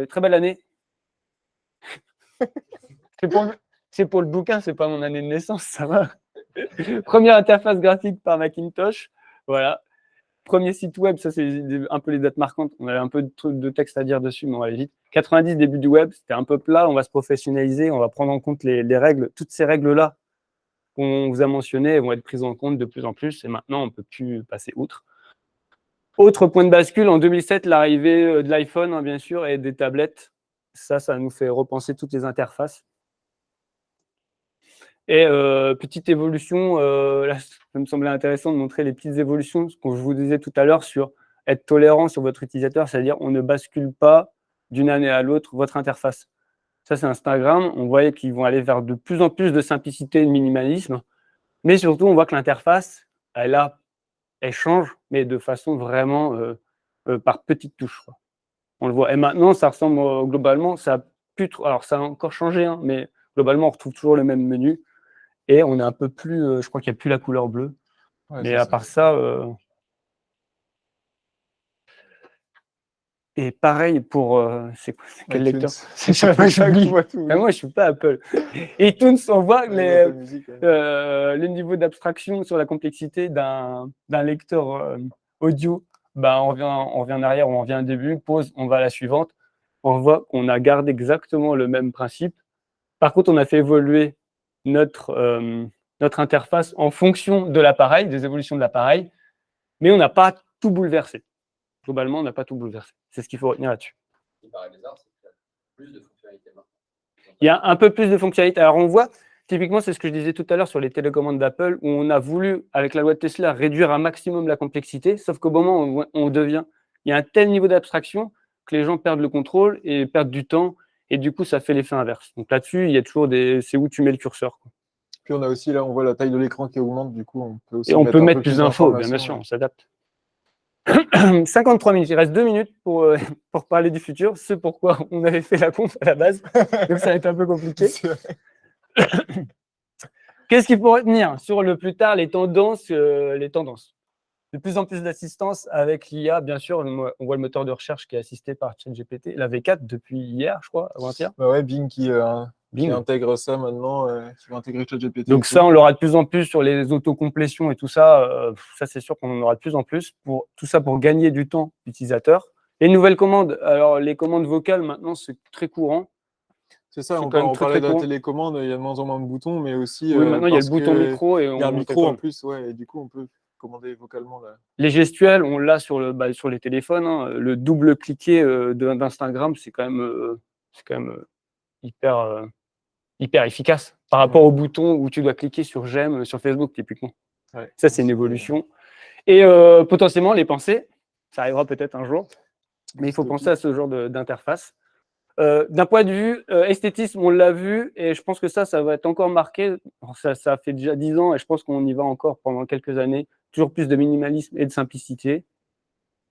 très belle année. C'est pour le bouquin, c'est pas mon année de naissance, ça va. Première interface graphique par Macintosh. Voilà. Premier site web, ça c'est un peu les dates marquantes. On avait un peu de texte à dire dessus, mais on va aller vite. 90, début du web, c'était un peu plat. On va se professionnaliser, on va prendre en compte les règles. Toutes ces règles-là qu'on vous a mentionnées vont être prises en compte de plus en plus. Et maintenant, on ne peut plus passer outre. Autre point de bascule, en 2007, l'arrivée de l'iPhone, hein, bien sûr, et des tablettes. Ça nous fait repenser toutes les interfaces. Et petite évolution, là, ça me semblait intéressant de montrer les petites évolutions, ce que je vous disais tout à l'heure sur être tolérant sur votre utilisateur, c'est-à-dire on ne bascule pas d'une année à l'autre votre interface. Ça, c'est Instagram. On voyait qu'ils vont aller vers de plus en plus de simplicité et de minimalisme. Mais surtout, on voit que l'interface, elle change, mais de façon vraiment par petites touches, quoi. On le voit. Et maintenant, ça ressemble globalement, alors ça a encore changé, hein, mais globalement, on retrouve toujours le même menu. Et on est un peu plus, je crois qu'il n'y a plus la couleur bleue. Ouais, mais à part ça, et pareil pour, c'est quel lecteur? Moi, j'oublie. Moi, je ne suis pas Apple. iTunes, on voit les niveaux d'abstraction sur la complexité d'un lecteur audio. Ben, on revient en arrière, on revient au début, pause, on va à la suivante. On voit qu'on a gardé exactement le même principe. Par contre, on a fait évoluer notre interface en fonction de l'appareil, des évolutions de l'appareil, mais on n'a pas tout bouleversé. Globalement, on n'a pas tout bouleversé. C'est ce qu'il faut retenir là-dessus. Ce qui paraît bizarre, c'est qu'il y a plus de fonctionnalités maintenant. Il y a un peu plus de fonctionnalités. Alors, on voit, typiquement, c'est ce que je disais tout à l'heure sur les télécommandes d'Apple, où on a voulu, avec la loi de Tesla, réduire un maximum la complexité, sauf qu'au moment où il y a un tel niveau d'abstraction que les gens perdent le contrôle et perdent du temps, et du coup, ça fait l'effet inverse. Donc là-dessus, il y a toujours c'est où tu mets le curseur, quoi. Puis on a aussi, là, on voit la taille de l'écran qui augmente, du coup, on peut aussi mettre plus d'infos, bien sûr, on s'adapte. 53 minutes, il reste 2 minutes pour parler du futur, ce pourquoi on avait fait la conf à la base, donc ça va être un peu compliqué. Qu'est-ce qu'il faut retenir sur le plus tard, les tendances de plus en plus d'assistance avec l'IA, bien sûr. On voit le moteur de recherche qui est assisté par ChatGPT, la V4 depuis hier, je crois, avant-hier. Bah ouais, Bing qui Bing. intègre ça maintenant, qui va intégrer ChatGPT. Donc ça, on l'aura de plus en plus sur les autocomplétions et tout ça. Ça, c'est sûr qu'on en aura de plus en plus. Tout ça pour gagner du temps utilisateur. Les nouvelles commandes, alors les commandes vocales, maintenant, c'est très courant. C'est ça, C'est on quand même parlait de la courant. télécommande, il y a de moins en moins de boutons, mais aussi Oui, maintenant, il y a le parce bouton que micro. Et il y a un on micro en téléphone. plus, ouais, et du coup, on peut commander vocalement. Là. Les gestuels, on l'a sur les téléphones. Hein. Le double cliquer d'Instagram, c'est quand même hyper efficace par rapport au bouton où tu dois cliquer sur j'aime sur Facebook, typiquement. Ouais. Ça, c'est une évolution. Et potentiellement, les pensées, ça arrivera peut-être un jour, mais il faut penser à ce genre d'interface. D'un point de vue esthétisme, on l'a vu, et je pense que ça va être encore marqué. Ça fait déjà 10 ans, et je pense qu'on y va encore pendant quelques années. Toujours plus de minimalisme et de simplicité.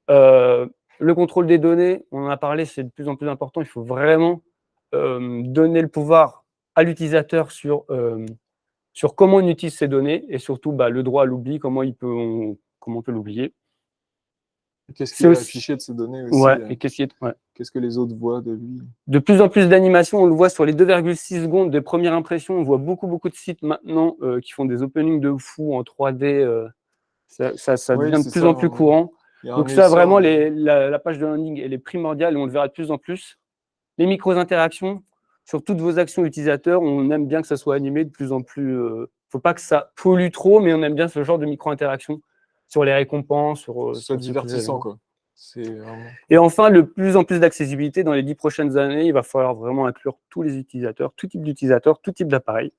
Le contrôle des données, on en a parlé, c'est de plus en plus important. Il faut vraiment donner le pouvoir à l'utilisateur sur comment on utilise ces données, et surtout le droit à l'oubli, comment on peut l'oublier. Qu'est-ce qui est affiché de ces données aussi Ouais, et qu'est-ce que les autres voient de lui? De plus en plus d'animations, on le voit sur les 2,6 secondes de première impression. On voit beaucoup de sites maintenant qui font des openings de fou en 3D. Ça devient de plus en plus courant. Donc ça, vraiment, la page de landing, elle est primordiale et on le verra de plus en plus. Les micro-interactions, sur toutes vos actions utilisateurs, on aime bien que ça soit animé de plus en plus. Il ne faut pas que ça pollue trop, mais on aime bien ce genre de micro-interactions sur les récompenses. Soit divertissant, quoi. Vraiment... Et enfin, de plus en plus d'accessibilité. Dans les 10 prochaines années, il va falloir vraiment inclure tous les utilisateurs, tout type d'utilisateurs, tout type d'appareil.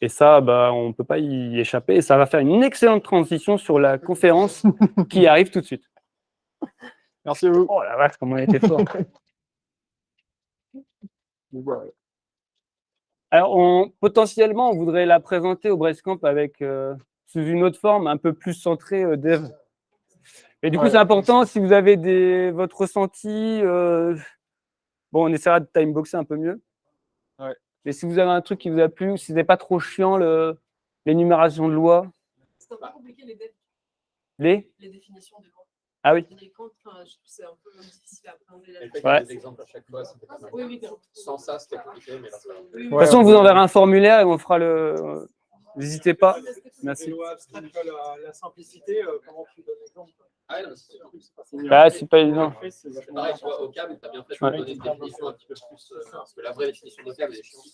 Et ça, on ne peut pas y échapper. Et ça va faire une excellente transition sur la conférence qui arrive tout de suite. Merci à vous. Oh la vache, comment on était fort. Alors, potentiellement, on voudrait la présenter au Brestcamp avec sous une autre forme, un peu plus centrée dev. Et du coup, c'est important, si vous avez votre ressenti, on essaiera de timeboxer un peu mieux. Ouais. Et si vous avez un truc qui vous a plu, ou si ce n'est pas trop chiant, l'énumération de loi. C'est un peu compliqué les définitions de loi. Ah oui. C'est un peu difficile à appréhender. Il y a des exemples à chaque fois. Oui. Sans ça, c'était compliqué. Mais là, ça va. De toute façon, on vous enverra un formulaire et on fera le. N'hésitez pas. Merci. Les lois abstraites, la simplicité, comment tu donnes l'exemple? Ah non, c'est c'est pas évident. C'est pareil, tu vois, au câble, tu as bien fait de donner une définition un petit peu plus. Parce que la vraie définition de câble est chiante.